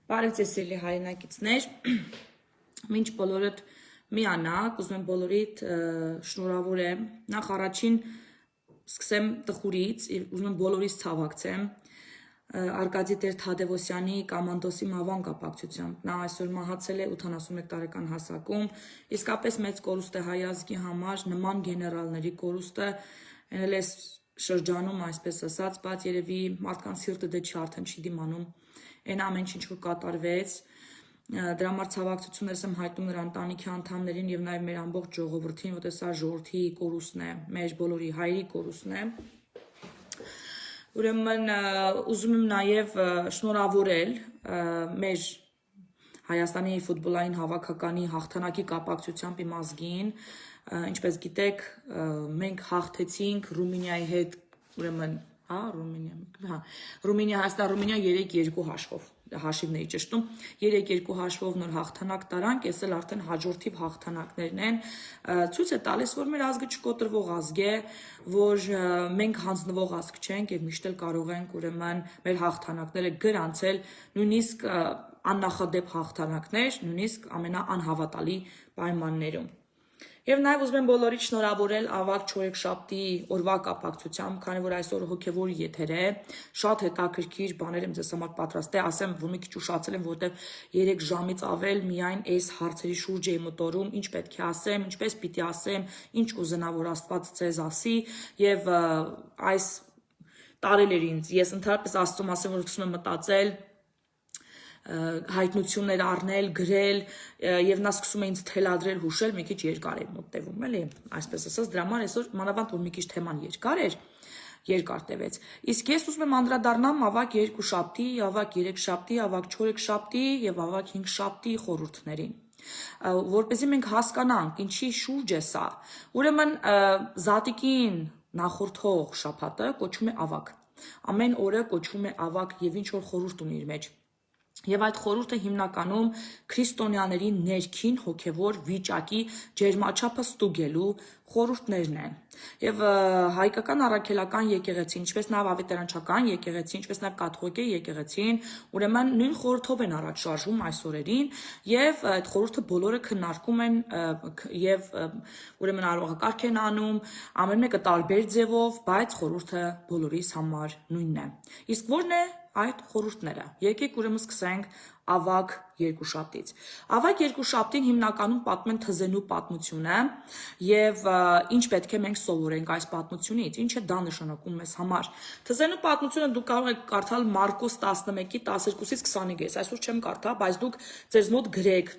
Բարև ձեզ սիրելի հայրենակիցներ, մինչ բոլորդ միանաք, ուզում եմ բոլորիդ շնորհավորեմ, նախ առաջին սկսեմ տխուրից, ուզում եմ բոլորից ցավակցեմ, Արկադի Տեր Թադևոսյանի Կամանդոսի մահվան կապակցությամբ, նա այսօր մահացել է 81 տարեկան հասակում, իսկապես մեծ կորուստ է հայ ազգի համար, նման գեներալների կորուստը, ենել է շրջանում, այսպես ասած, բայց երևի մարդկանց սիրտը դե չի արդեն չի դիմանում Այն ամեն ինչ որ կատարվեց, դրա համար ցավակցություններս եմ հայտնում նրա ընտանիքի անդամներին եւ նաեւ մեր ամբողջ ժողովրդին, որտեղ սա ժողովրդի կորուստն է, մեր բոլորի հայերի կորուստն է։ Ուրեմն ուզում եմ նաեւ շնորհավորել մեր Հայաստանի ֆուտբոլային հավաքականի հաղթանակի կապակցությամբ իմ ազգին, ինչպես գիտեք, մենք հաղթեցինք Ռումինիայի հետ, ուրեմն Ռումինիա, Հայաստան, Ռումինիա 3-2 հաշվով, հաշիվն էի ճշտում, 3-2 հաշվով նոր հաղթանակ տարանք, ես էլ արդեն հաջորդիվ հաղթանակներն են, ցույց է տալիս, որ մեր ազգը չկոտրվող ազգ է, որ մենք հանձնվող ազգ չենք եւ միշտ էլ կարող ենք ուրեմն մեր հաղթանակները գրանցել, նույնիսկ աննախադեպ հաղթանակներ, նույնիսկ ամենաանհավատալի պայմաններում։ Եվ նաև ուզում եմ բոլորիդ շնորհավորել ավագ չորեքշաբթի օրվա կապակցությամբ, քանի որ այսօր հոգևոր եթեր է, շատ հետաքրքիր բաներ եմ ձեզ համար պատրաստել, ասեմ, որ մի քիչ ուշացել եմ, որտեղ 3 ժամից ավել միայն այս հարցերի շուրջ էի մտորում, ինչ պետք է ասեմ, ինչպես պիտի ասեմ, ինչ կուզենա որ Աստված ձեզ ասի, եւ այս տարել էր ինձ, ես ընդհանրապես Աստծուն ասեմ, որ սկսում եմ մտածել հայտնություններ առնել, գրել եւ նա սկսում է ինձ թելադրել, հուշել, մի քիչ երկար էր մտտվում, էլի, այսպես ասած, դրա համար այսօր մանավանդ որ մի քիչ թեման երկար էր, երկար տևեց։ Իսկ ես ուզում եմ անդրադառնամ ավագ 2 շաբթի, ավագ 3 շաբթի, ավագ 4 շաբթի եւ ավագ 5 շաբթի խորհուրդներին, որպեսզի մենք հասկանանք ինչի շուրջ է սա։ Ուրեմն զատիկին նախորդող շաբաթը կոչվում է ավագ։ Ամեն օրը կոչվում է ավագ եւ ինչ որ խորհուրդ ունի իր մեջ։ Եվ այդ խորհուրդը հիմնականում քրիստոնյաների ներքին հոգևոր վիճակի ջերմաչափը ստուգելու խորհուրդներն են։ Եվ հայկական առաքելական եկեղեցին, ինչպես նաև ավետարանչական եկեղեցին, ինչպես նաև կաթողիկ եկեղեցին, ուրեմն նույն խորհրդով են առաջ շարժվում այս օրերին, եւ այդ խորհուրդը բոլորը քննարկում են եւ ուրեմն արողակարգ են անում, ամեն մեկը տարբեր ձևով, բայց խորհուրդը բոլորիս համար նույնն է։ Իսկ ո՞րն է այդ խորհուրդները։ Եկեք ուրեմն սկսենք ավագ 2 շաբթից։ Ավագ 2 շաբթին հիմնականում պատմում են թզենու պատմությունը եւ ինչ պետք է մենք սովորենք այս պատմությունից, ինչ է դա նշանակում մեզ համար։ Թզենու պատմությունը դուք կարող եք կարդալ Մարկոս 11-ի 12-ից 25-ից, այսօր չեմ կարդա, բայց դուք ձեզ մոտ գրեք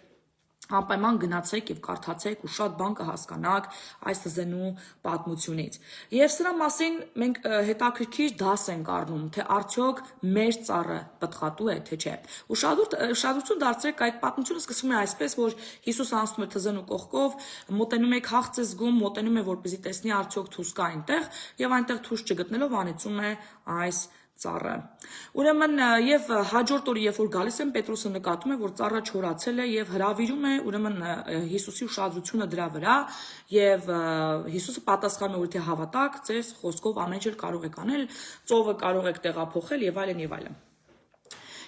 անպայման գնացեք եւ կարդացեք ու շատ բան կհասկանաք այս թզենու պատմությունից։ Եվ սրա մասին մենք հետաքրքիր դաս ենք առնում, թե արդյոք մեր ծառը պտղատու է, թե չէ։ Ուշադրություն դարձրեք, այդ պատմությունը սկսվում է այսպես, որ Հիսուս անցնում է թզենու կողքով, մոտենում է քաղց է զգում, մոտենում է որպեսզի տեսնի արդյոք թուս կա այնտեղ, եւ այնտեղ թուս չգտնելով անեցում է այս ծառը։ Ուրեմն եւ հաջորդ օրը երբ որ գալիս են Պետրոսը նկատում է որ ծառը չորացել է եւ հրավիրում է ուրեմն Հիսուսի ուշադրությունը դրա վրա եւ Հիսուսը պատասխանում է որ թե հավատաք ձեր խոսքով ամեն ինչ կարող եք անել, ծովը կարող եք տեղափոխել եւ այլն եւ այլն։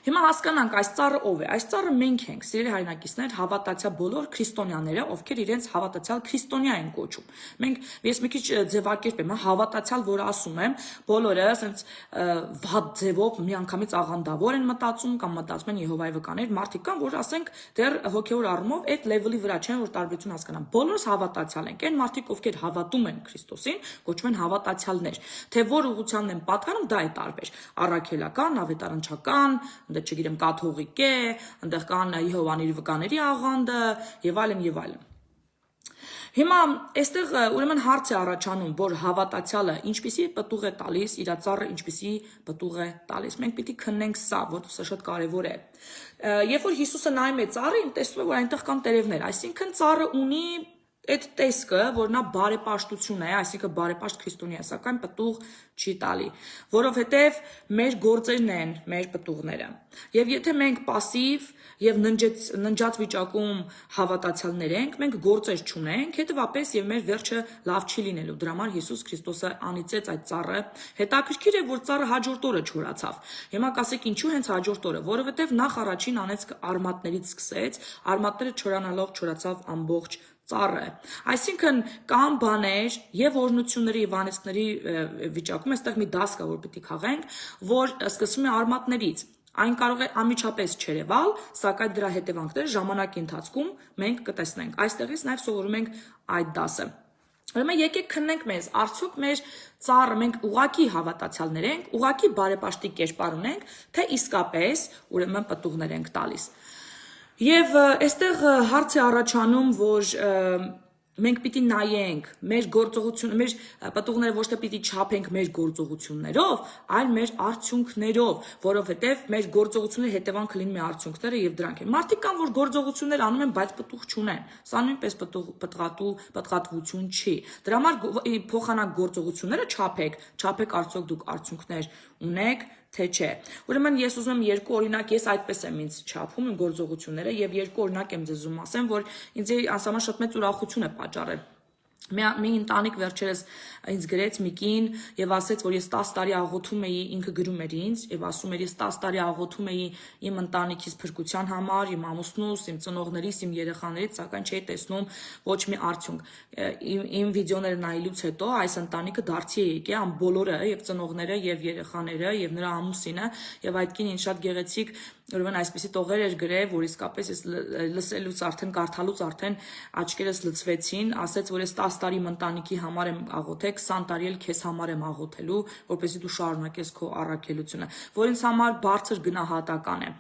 Հիմա հասկանանք այս ծառը ով է։ Այս ծառը մենք ենք, սիրելի հայրենակիցներ, հավատացյալ բոլոր քրիստոնյաները, ովքեր իրենց հավատացյալ քրիստոնյա են կոչում։ Մենք ես մի քիչ ձևակերպ եմ, հավատացյալ, որ ասում եմ, բոլորը ասենց վատ ձևով միանգամից աղանդավոր են մտածում կամ մտածում են Եհովայի վկաներ, մարդիկ կան, որ ասենք դեռ հոգեոր առումով այդ լեվելի վրա չեն, որ տարբերություն հասկանան։ Բոլորս հավատացյալ ենք։ Այն մարդիկ, ովքեր հավատում են Քրիստոսին, կոչվում են հավատացյալներ։ Թե որ ուղղությանն են պատկանում, դա է տարբեր։ Առաքելական, ավետարանչական, այնտեղ չգիտեմ կաթողիկ է, այնտեղ կան Եհովաների վկաների աղանդը եւ այլն եւ այլն։ Հիմա այստեղ ուրեմն հարց է առաջանում, որ հավատացյալը ինչպիսի պտուղ է տալիս, իր ծառը ինչպիսի պտուղ է տալիս։ Մենք պիտի քննենք սա, որ սա շատ կարևոր է։ Երբ որ Հիսուսը նայում է ծառին, տեսնում է, որ այնտեղ կան տերևներ, այսինքն ծառը ունի այդ տեսքը, որ նա բարեպաշտություն է, այսինքն բարեպաշտ քրիստոնյա, սակայն պտուղ չի տալի, որովհետև մեր գործերն են մեր պտուղները։ Եվ եթե մենք пассив եւ ննջած վիճակում հավատացյալներ ենք, մենք գործեր չունենք, հետեւապես եւ մեր վերջը լավ չի լինելու։ Դրա համար Հիսուս Քրիստոսը անիծեց այդ ծառը։ Հետաքրքիր է, որ ծառը հաջորդ օրը չորացավ։ Հիմա կասեք ինչու հենց հաջորդ օրը, որովհետև նախ առաջին անեց արմատներից սկսեց, արմատները չորանալով չորացավ ամբողջ ծառը։ Այսինքն կան բաներ եւ օրհնությունների եւ անեծքների վիճակում, այստեղ մի դաս կա, որ պիտի քաղենք, որ սկսվում է արմատներից։ Այն կարող է անմիջապես չերևալ, սակայն դրա հետևանքները ժամանակի ընթացքում մենք կտեսնենք։ Այստեղից նաև սովորում ենք այդ դասը։ Ուրեմն եկեք քննենք մեզ, արդյոք մեր ծառը մենք ուղակի հավատացյալներ ենք, ուղակի բարեպաշտի կերպար ունենք, թե իսկապես ուրեմն պտուղներ ենք տալիս։ Եվ այստեղ հարց է առաջանում, որ մենք պիտի նայենք մեր գործողությունը, մեր պտուղները ոչ թե պիտի չափենք մեր գործողություններով, այլ մեր արդյունքներով, որովհետև մեր գործողությունների հետևանքը լինում է արդյունքները եւ դրանք են։ Մարդիկ կան, որ գործողություններ անում են, բայց պտուղ չունեն։ Սա նույնպես պատղատվություն չի։ Դրա համար փոխանակ գործողությունները չափեք արդյոք դուք արդյունքներ ունեք, թե չէ։ Ուրեմն ես ուզում եմ երկու օրինակ, ես այդպես եմ ինձ չափում իմ գործողությունները եւ երկու օրինակ եմ ձեզ ուզում ասեմ, որ ինձ անսահման շատ մեծ ուրախություն է պատճառել։ Մի ընտանիք վերջերս ինձ գրեց մի կին եւ ասեց, որ ես 10 տարի աղոթում էի, ինքը գրում էր ինձ եւ ասում էր, ես 10 տարի աղոթում էի իմ ընտանիքիս փրկության համար, իմ ամուսնուս, իմ ծնողներիս, իմ երեխաներից, սակայն չէի տեսնում ոչ մի արդյունք։ Իմ վիդեոները նայելուց հետո այս ընտանիքը դարձի է եկել, ամ բոլորը եւ ծնողները եւ երեխաները եւ նրա ամուսինը եւ այդ կինին շատ գեղեցիկ ուրեմն այսպեսի տողեր էր գրել, որ իսկապես ես լսելուց արդեն կարդալուց արդեն աչքերս լցվեցին, ասեց, որ ես 10 տարի իմ ընտանիքի համար եմ աղոթել, 20 տարի էլ քեզ համար եմ աղոթելու, որպեսզի դու շարունակես քո առաքելությունը, որ ինձ համար բարձր գնահատական է։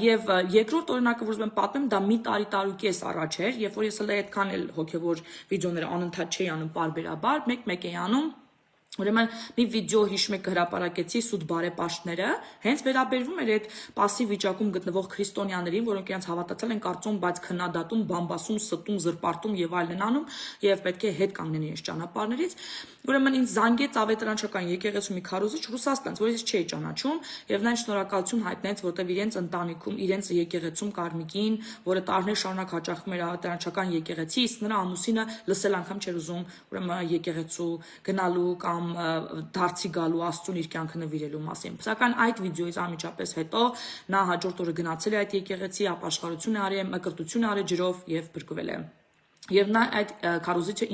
Եվ երկրորդ օրինակը, որ ուզում եմ պատմեմ, դա մի տարուկես առաջ էր, երբ որ ես հենց այդքան էլ հոգևոր վիդեոներ անընդհատ չէի անում պարբերաբար, մեկ-մեկ էի անում։ Ուրեմն մի վիդեո հիշում եք հրապարակեցի սուտ բարեպաշտները, հենց վերաբերվում էր այդ пассив վիճակում գտնվող քրիստոնյաներին, որոնք իրենց հավատացել են կարծում, բայց քննադատում, բամբասում, ստում, զրպարտում եւ այլն անում եւ պետք է հետ կանգնեն իրենց ճանապարհներից։ Ուրեմն ինձ զանգեց ավետարանչական եկեղեցու մի քարոզիչ Ռուսաստանից, որ ես չէի ճանաչում եւ նա շնորհակալություն հայտնեց, որտեւ իրենց ընտանիքում, իրենց եկեղեցում կար մի կին, որը տարիներ շարունակ հաճախում էր ավետարանչական եկեղեցի, իսկ նրա ամուսինը լսել անգամ չէր ուզում ուրեմն եկեղեցու գնալու կամ դարձի գալու Աստծուն իր կյանքը նվիրելու մասին։ Սակայն այդ վիդեոից անմիջապես հետո նա հաջորդ օրը գնացել է այդ եկեղեցի, ապաշխարություն է արել, մկրտություն է արել ջրով եւ փրկվել է։ Եվ նա այդ քարոզիչը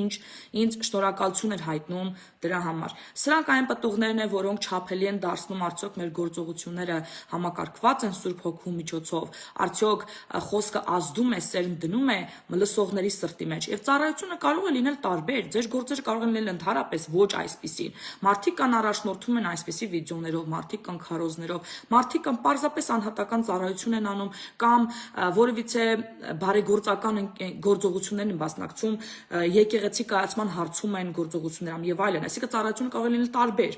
ինձ շնորհակալություն էր հայտնում դրա համար։ Սրանք այն պտուղներն են, որոնք չափելի են դարձնում արդյոք մեր գործողությունները համակարգված են Սուրբ Հոգու միջոցով, արդյոք խոսքը ազդում է, սերմ դնում է լսողների սրտի մեջ։ Եվ ծառայությունը կարող է լինել տարբեր, ձեր գործերը կարող են լինել ընդհանրապես ոչ այսպիսին։ Մարդիկ կան առաջնորդում են այսպիսի վիդեոներով, մարդիկ կան քարոզներով, մարդիկ կան պարզապես անհատական ծառայություն են անում կամ որևիցե բարեգործական գործողություններ են մասնակցում, եկեղեցի կայացման հարցում են գործողություններում եւ այլն։ Այսինքն ծառայությունը կարող է լինել տարբեր,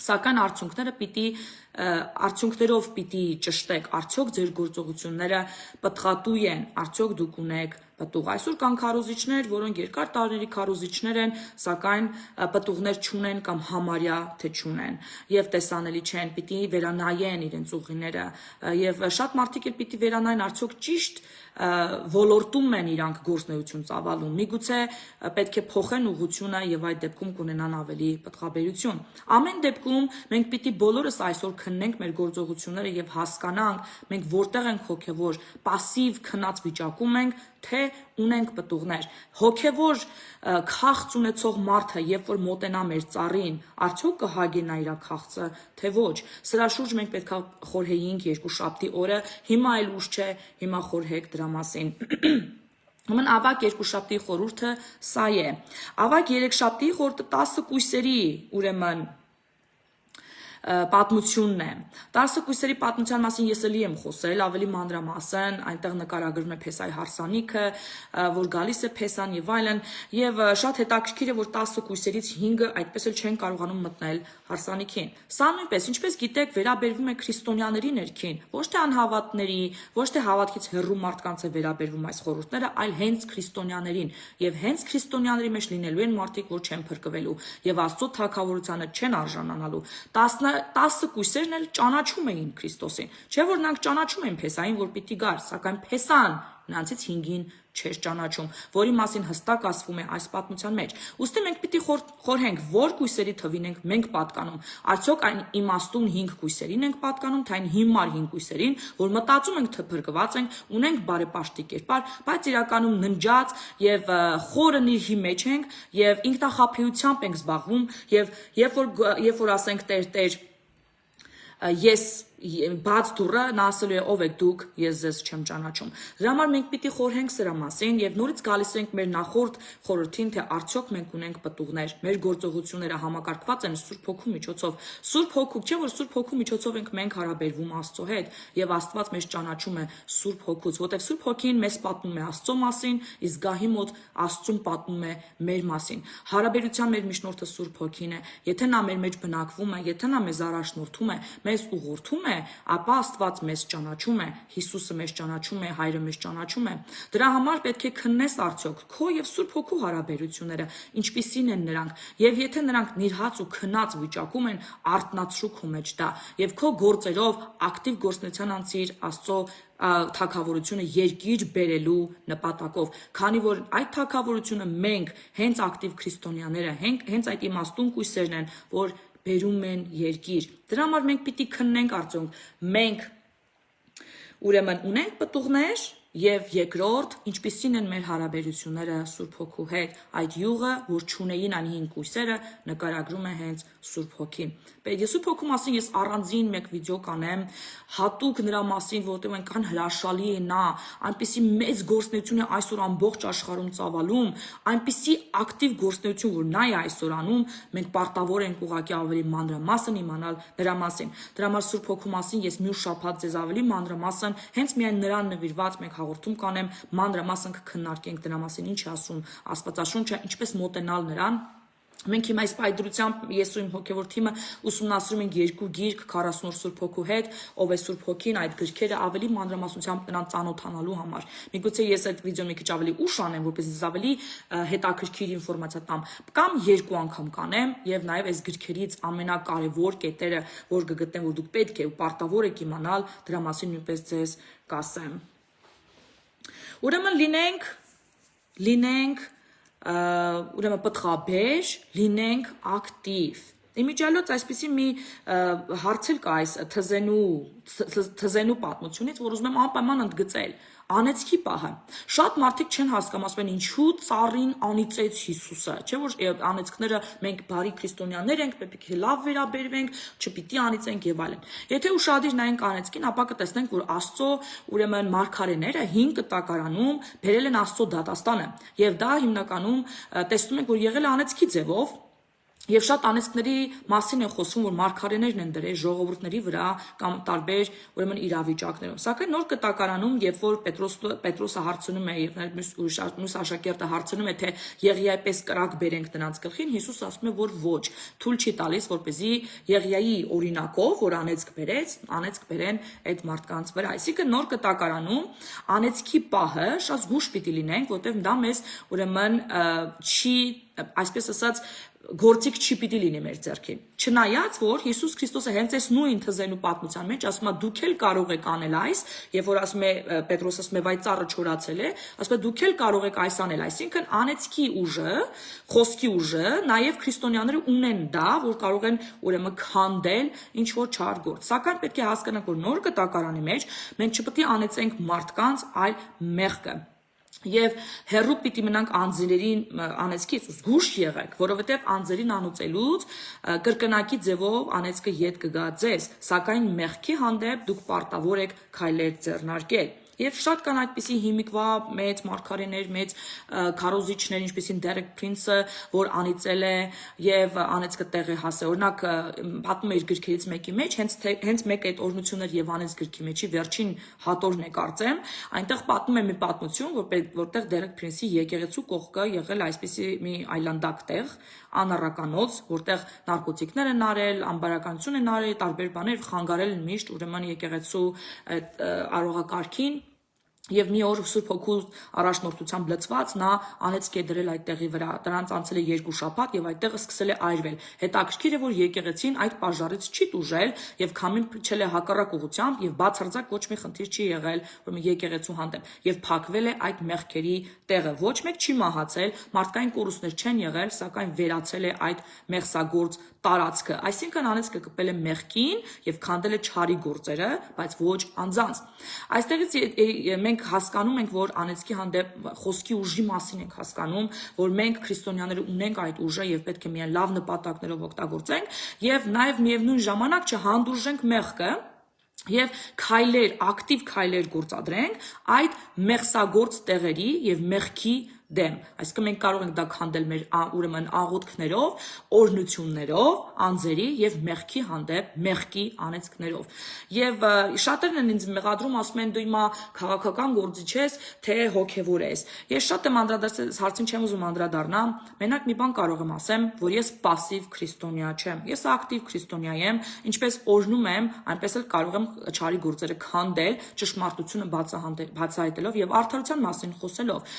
սակայն արդյունքներով պիտի ճշտեք, արդյոք ձեր գործողությունները պտղատու են, արդյոք դուք ունեք պտուղ։ Այսօր կան քարոզիչներ, որոնք երկար տարիների քարոզիչներ են, սակայն պտուղներ չունեն կամ համարյա թե չունեն եւ տեսանելի չեն, պիտի վերանայեն իրենց ուղիները եւ շատ մարդիկ էլ պիտի վերանայեն, արդյոք ճիշտ ոլորտում են իրանք գործնեություն ծավալում։ Միգուցե պետք է փոխեն ուղղությունը եւ այդ դեպքում կունենան ավելի պտղաբերություն։ Ամեն դեպքում մենք պիտի բոլորս այսօր քննենք մեր գործողությունները եւ հասկանանք մենք որտեղ ենք հոգեվոր, пассив քնած վիճակում ենք, թե ունենք պտուղներ։ Հոգեվոր քաղց ունեցող մարդը, երբ որ մոտենա մեր ծառին, արդյոք կհագենա իր քաղցը, թե ոչ։ Սրա շուրջ մենք պետք է խորհեինք երկուշաբթի օրը, հիմա էլ ուշ չէ, հիմա խորհեք դրա մասին։ Ուրեմն ավակ երկուշաբթի խորհուրդը սա է։ Ավակ երեքշաբթի խորհուրդը 10 կույսերի, ուրեմն պատմությունն է։ 10 կույսերի պատմության մասին ես էլի եմ խոսել, ավելի մանրամասն, այնտեղ նկարագրվում է Փեսայի հարսանիքը, որ գալիս է Փեսան եւ այլն, եւ շատ հետաքրքիր է, որ 10 կույսերից 5-ը այդպես էլ չեն կարողանում մտնել հարսանիքին։ Սա նույնպես, ինչպես գիտեք, վերաբերվում է քրիստոնյաների ներքին, ոչ թե անհավատների, ոչ թե հավատքից հեռու մարդկանց է վերաբերվում այս խորհուրդները, այլ հենց քրիստոնյաներին, եւ հենց քրիստոնյաների մեջ լինելու են մարդիկ, որ չեն փրկվելու եւ Աստծո թագավորությանը չեն արժանանալու։ 10 կույսերն էլ ճանաչում էին Քրիստոսին, չէ՞ որ նրանք ճանաչում էին Փեսային, որ պիտի գար, սակայն Փեսան նրանցից 5-ին չէր ճանաչում, որի մասին հստակ ասվում է այս պատմության մեջ։ Ուստի մենք պիտի խորհենք, որ կույսերի թվին ենք մենք պատկանում։ Արդյոք այն իմաստուն 5 կույսերին ենք պատկանում, թե այն հիմար 5 կույսերին, որ մտածում ենք թե փրկված ենք, ունենք բարեպաշտի կերպար, բայց իրականում ննջած եւ խորը նիրհի մեջ ենք եւ ինքնախաբեությամբ ենք զբաղվում եւ երբ որ ասենք Տեր ես բաց դուռը նա ասելու է ով եք դուք ես ձեզ չեմ ճանաչում դրա համար մենք պիտի խորհենք սրա մասին եւ նորից գալիս ենք մեր նախորդ խորհրդին թե արդյոք մենք ունենք պտուղներ մեր գործողությունները համակարգված են Սուրբ Հոգու միջոցով Սուրբ Հոգու չէ որ Սուրբ Հոգու միջոցով ենք մենք հարաբերվում Աստծո հետ եւ Աստված մեզ ճանաչում է Սուրբ Հոգուց որտեղ Սուրբ Հոգին մեզ պատմում է Աստծո մասին իսկ գահի մոտ Աստծուն պատմում է մեր մասին հարաբերության մեր միջնորդը Սուրբ Հոգին է եթե նա մեր մեջ բնակվում է եթե նա մեզ առաջնորդում է մեզ ուղղորդում է ապա Աստված մեզ ճանաչում է, Հիսուսը մեզ ճանաչում է, Հայրը մեզ ճանաչում է։ Դրա համար պետք է քննես արդյոք քո եւ Սուրբ Հոգու հարաբերությունները, ինչպիսին են նրանք, եւ եթե նրանք նիրհած ու քնած վիճակում են, արթնացրու քո մեջ դա, եւ քո գործերով ակտիվ գործնության անցիր Աստծո թագավորությունը երկիր բերելու նպատակով, քանի որ այդ թագավորությունը մենք հենց ակտիվ քրիստոնյաները, հենց այդ իմաստուն կույսերն են, որ բերում են երկիր։ Դրա համար մենք պիտի քննենք արդյոք մենք ուրեմն ունենք պտուղներ եւ երկրորդ ինչպիսին են մեր հարաբերությունները Սուրբ Հոգու հետ այդ յուղը որ ճունեին այն 5 կույսերը նկարագրում է հենց Սուրբ Հոգին Ես Սուրբ Հոգու մասին ես առանձին մեկ վիդեո կանեմ հատուկ նրա մասին որտեղ այնքան հրաշալի է նա այնպիսի մեծ գործունեություն է այսօր ամբողջ աշխարհում ծավալում այնպիսի ակտիվ գործունեություն որ նա է այսօր անում մենք պարտավոր ենք ուղղակի ավելի մանրամասն իմանալ նրա մասին դրա համար Սուրբ Հոգու մասին ես մյուս շաբաթ ձեզ ավելի մանրամասն հենց միայն նրան նվիրված մեկ հաղորդում կանեմ մանրամասն կքննարկենք դրա մասին ինչ է ասում Աստվածաշունչը ինչպես մոտենալ նրան Մենք հիմա այս պայդրությամբ ես ու իմ հոգևոր թիմը ուսումնասիրում ենք երկու գիրք 40 օր Սուրբ Հոգու հետ, ով է Սուրբ Հոգին, այդ գրքերը ավելի մանրամասնությամբ նրան ծանոթանալու համար։ Միգուցե ես այդ վիդեոն մի քիչ ավելի ուշ անեմ, որպեսզի ձեզ ավելի հետաքրքիր ինֆորմացիա տամ, կամ երկու անգամ կանեմ եւ նաեւ այս գրքերից ամենակարևոր կետերը, որ կգտնեմ, որ դուք պետք է ու պարտավոր եք իմանալ, դրա մասին նույնպես ձեզ կասեմ։ Ուրեմն լինենք ուրեմն պտղաբեր, լինենք ակտիվ։ Իմիջիալոց այսպեսի մի հարցել կա այս թզենու պատմությունից, որ ուզում եմ անպայման ընդգծել։ Անեծքի պահը։ Շատ մարդիկ չեն հասկանում, ասում են ինչու ծառին անիծեց Հիսուսը, չէ՞ որ անեծքները մենք բարի քրիստոնյաներ ենք, պետք է լավ վերաբերվենք, չպիտի անիծենք եւ այլն։ Եթե ուշադիր նայենք անեծքին, ապա կտեսնենք, որ Աստծո ուրեմն մարգարեները 5 կտակարանում բերել են Աստծո դատաստանը, եւ դա հիմնականում տեսնում ենք, որ եղել է անեծքի ձևով Եվ շատ անեծքների մասին է խոսվում, որ մարգարեներն են դրել ժողովուրդների վրա կամ տարբեր ուրեմն իրավիճակներում։ Սակայն նոր կտակարանում, երբ որ Պետրոսը հարցնում է եւ մյուս աշակերտը հարցնում է, թե Եղիայի պես կրակ բերենք նրանց գլխին, Հիսուսը ասում է, որ ոչ, թույլ չի տալիս, որպեսզի Եղիայի օրինակով, որ անեծք բերեց, անեծք բերեն այդ մարդկանց վրա։ Այսինքն նոր կտակարանում անեծքի պահը շատ զգուշ պիտի լինենք, որտեղ դա մեզ ուրեմն չի, այսպես ասած գործիք չի պիտի լինի մեր ձեռքին։ Չնայած որ Հիսուս Քրիստոսը հենց այս նույն թզենու պատմության մեջ ասում է դուք էլ կարող եք անել այս, եւ որ ասում է Պետրոսը ասում է վայ ծառը չորացել է, ասում է դուք էլ կարող եք այս անել, այսինքն անեծքի ուժը, խոսքի ուժը, նաեւ քրիստոնյաները ունեն դա, որ կարող են ուրեմն քանդել ինչ որ չար գործ։ Սակայն պետք է հասկանանք, որ նոր կտակարանի մեջ մենք չպետք է անեծենք մարդկանց, այլ մեղքը։ Եվ հերրու պիտի մնանք անձերին անեծքից ու զգուշ եղեք, որովհետև անձերին անուծելուց կրկնակի ձևով անեծքը ետ կգա ձեզ, սակայն մեղքի հանդեպ դուք պարտավոր եք քայլեր ձեռնարկել։ Եվ շատ կան այդպիսի հիմիկվա մեծ մարգարեներ, մեծ քարոզիչներ, ինչպիսին Դերեկ Փրինսը, որ անիծել է եւ անեծքը տեղ է հասել։ Օրինակ պատմում է իր գրքերից մեկի մեջ, հենց մեկ այդ օրնություններ Եվանես գրքի մեջի վերջին հատորն է կարծեմ, այնտեղ պատմում է մի պատմություն, որտեղ Դերեկ Փրինսի եկեղեցու կողքը եղել այսպիսի մի այլանդակ տեղ, անառականոց, որտեղ նարկոտիկներ են արել, ամբարականություն են արել, տարբեր բաներ խանգարել են միշտ ուրեմն եկեղեցու արողակարգին Եվ մի օր Սուրբ Հոգու առաջնորդությամբ լցված նա անեծք է դրել այդ տեղի վրա, դրանց անցել է 2 շաբաթ եւ այդտեղը սկսել է այրվել։ Հետաքրքիր է, որ եկեղեցին այդ պաժարից չի տուժել եւ քամին փչել է հակառակ ուղղությամբ եւ բացարձակ ոչ մի խնդիր չի եղել, որ եկեղեցու հանդեպ եւ փակվել է այդ մեղքերի տեղը։ Ոչ մեկ չի մահացել, մարդկային կորուստներ չեն եղել, սակայն վերացել է այդ մեղսագործ տարածքը, այսինքն անեծքը կպել է մեղքին եւ քանդել է չարի գործերը, բայց ոչ անձանց։ Այստեղից մենք հասկանում ենք, որ անեծքի հանդեպ խոսքի ուժի մասին ենք հասկանում, որ մենք քրիստոնյաները ունենք այդ ուժը եւ պետք է միայն լավ նպատակներով օգտագործենք եւ նաեւ միևնույն ժամանակ չհանդուրժենք մեղքը Եվ քայլեր, ակտիվ քայլեր գործադրենք այդ մեղսագործ տեղերի եւ մեղքի դեմ։ Այսինքն մենք կարող ենք դա քանդել մեր ուրեմն աղոթքներով, օրհնություններով, անձերի եւ մեղքի հանդեպ մեղքի անեծքներով։ Եվ շատերն են ինձ մեղադրում, ասում են դու հիմա քաղաքական գործիչ ես, թե հոգեվոր ես։ Ես շատ եմ անդրադարձել, հարցին չեմ ուզում անդրադառնալ, մենակ մի բան կարող եմ ասեմ, որ ես пассив քրիստոնյա չեմ։ Ես ակտիվ քրիստոնյա եմ, ինչպես օրհնում եմ, այնպես էլ կարող եմ չարի գործերը քանդել, ճշմարտությունը բացահայտելով եւ արդարության մասին խոսելով։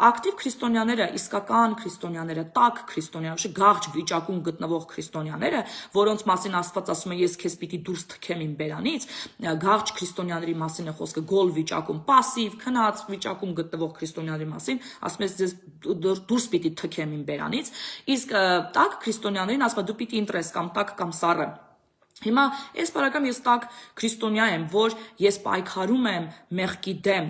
Ակտիվ քրիստոնյաները, իսկական քրիստոնյաները, տաք քրիստոնյաները, գաղջ վիճակում գտնվող քրիստոնյաները, որոնց մասին Աստված ասում է ես քեզ պիտի դուրս թքեմ իմ բերանից, գաղջ քրիստոնյաների մասին է խոսքը, գոլ վիճակում, пассив, քնած վիճակում գտնվող քրիստոնյաների մասին, ասում է ձեզ դուրս պիտի թքեմ իմ բերանից, իսկ տաք քրիստոնյաներին ասում է դու պիտի ընտրես կամ տաք կամ սառը Հիմա ես բարակամ ես տակ քրիստոնյա եմ, որ ես պայքարում եմ մեղքի դեմ,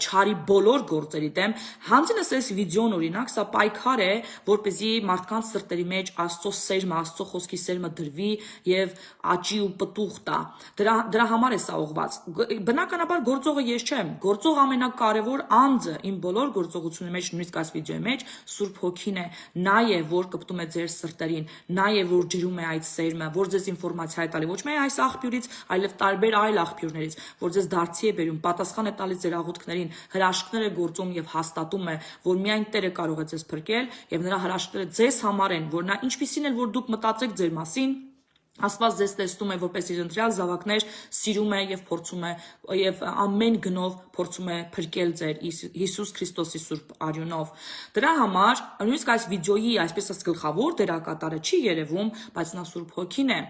չարի բոլոր գործերի դեմ, հանձինս այս վիդեոն օրինակ, սա պայքար է, որպեսզի մարդկանց սրտերի մեջ Աստծո սերմը, Աստծո խոսքի սերմը դրվի եւ աճի ու պտուղ տա։ Դրա համար է սա ուղղված։ Բնականաբար գործողը ես չեմ, գործող ամենակարևոր անձը իմ բոլոր գործողությունների մեջ, նույնիսկ այս վիդեոյի մեջ Սուրբ Հոգին է, նա է, որ կպտում է ձեր սրտերին, նա է, որ ջրում է այդ սերմը, որ ձեզ ինֆորմացիա է տալի, ոչ միայն այս աղբյուրից, այլև տարբեր այլ աղբյուրներից, որ ձեզ դարձի է բերում, պատասխան է տալիս ձեր աղոթքներին, հրաշքներ է գործում եւ հաստատում է, որ միայն Տերը կարող է ձեզ փրկել եւ նրա հրաշքները ձեզ համար են, որ նա ինչպիսին էլ որ դուք մտածեք ձեր մասին Աստված ձեզ տեսնում է որպես իր ընտրյալ զավակներ, սիրում է եւ փորձում է եւ ամեն գնով փորձում է փրկել ձեր Հիսուս Քրիստոսի սուրբ արյունով։ Դրա համար նույնիսկ այս վիդեոյի այսպես ասած գլխավոր դերակատարը չի երևում, բայց նա Սուրբ Հոգին է։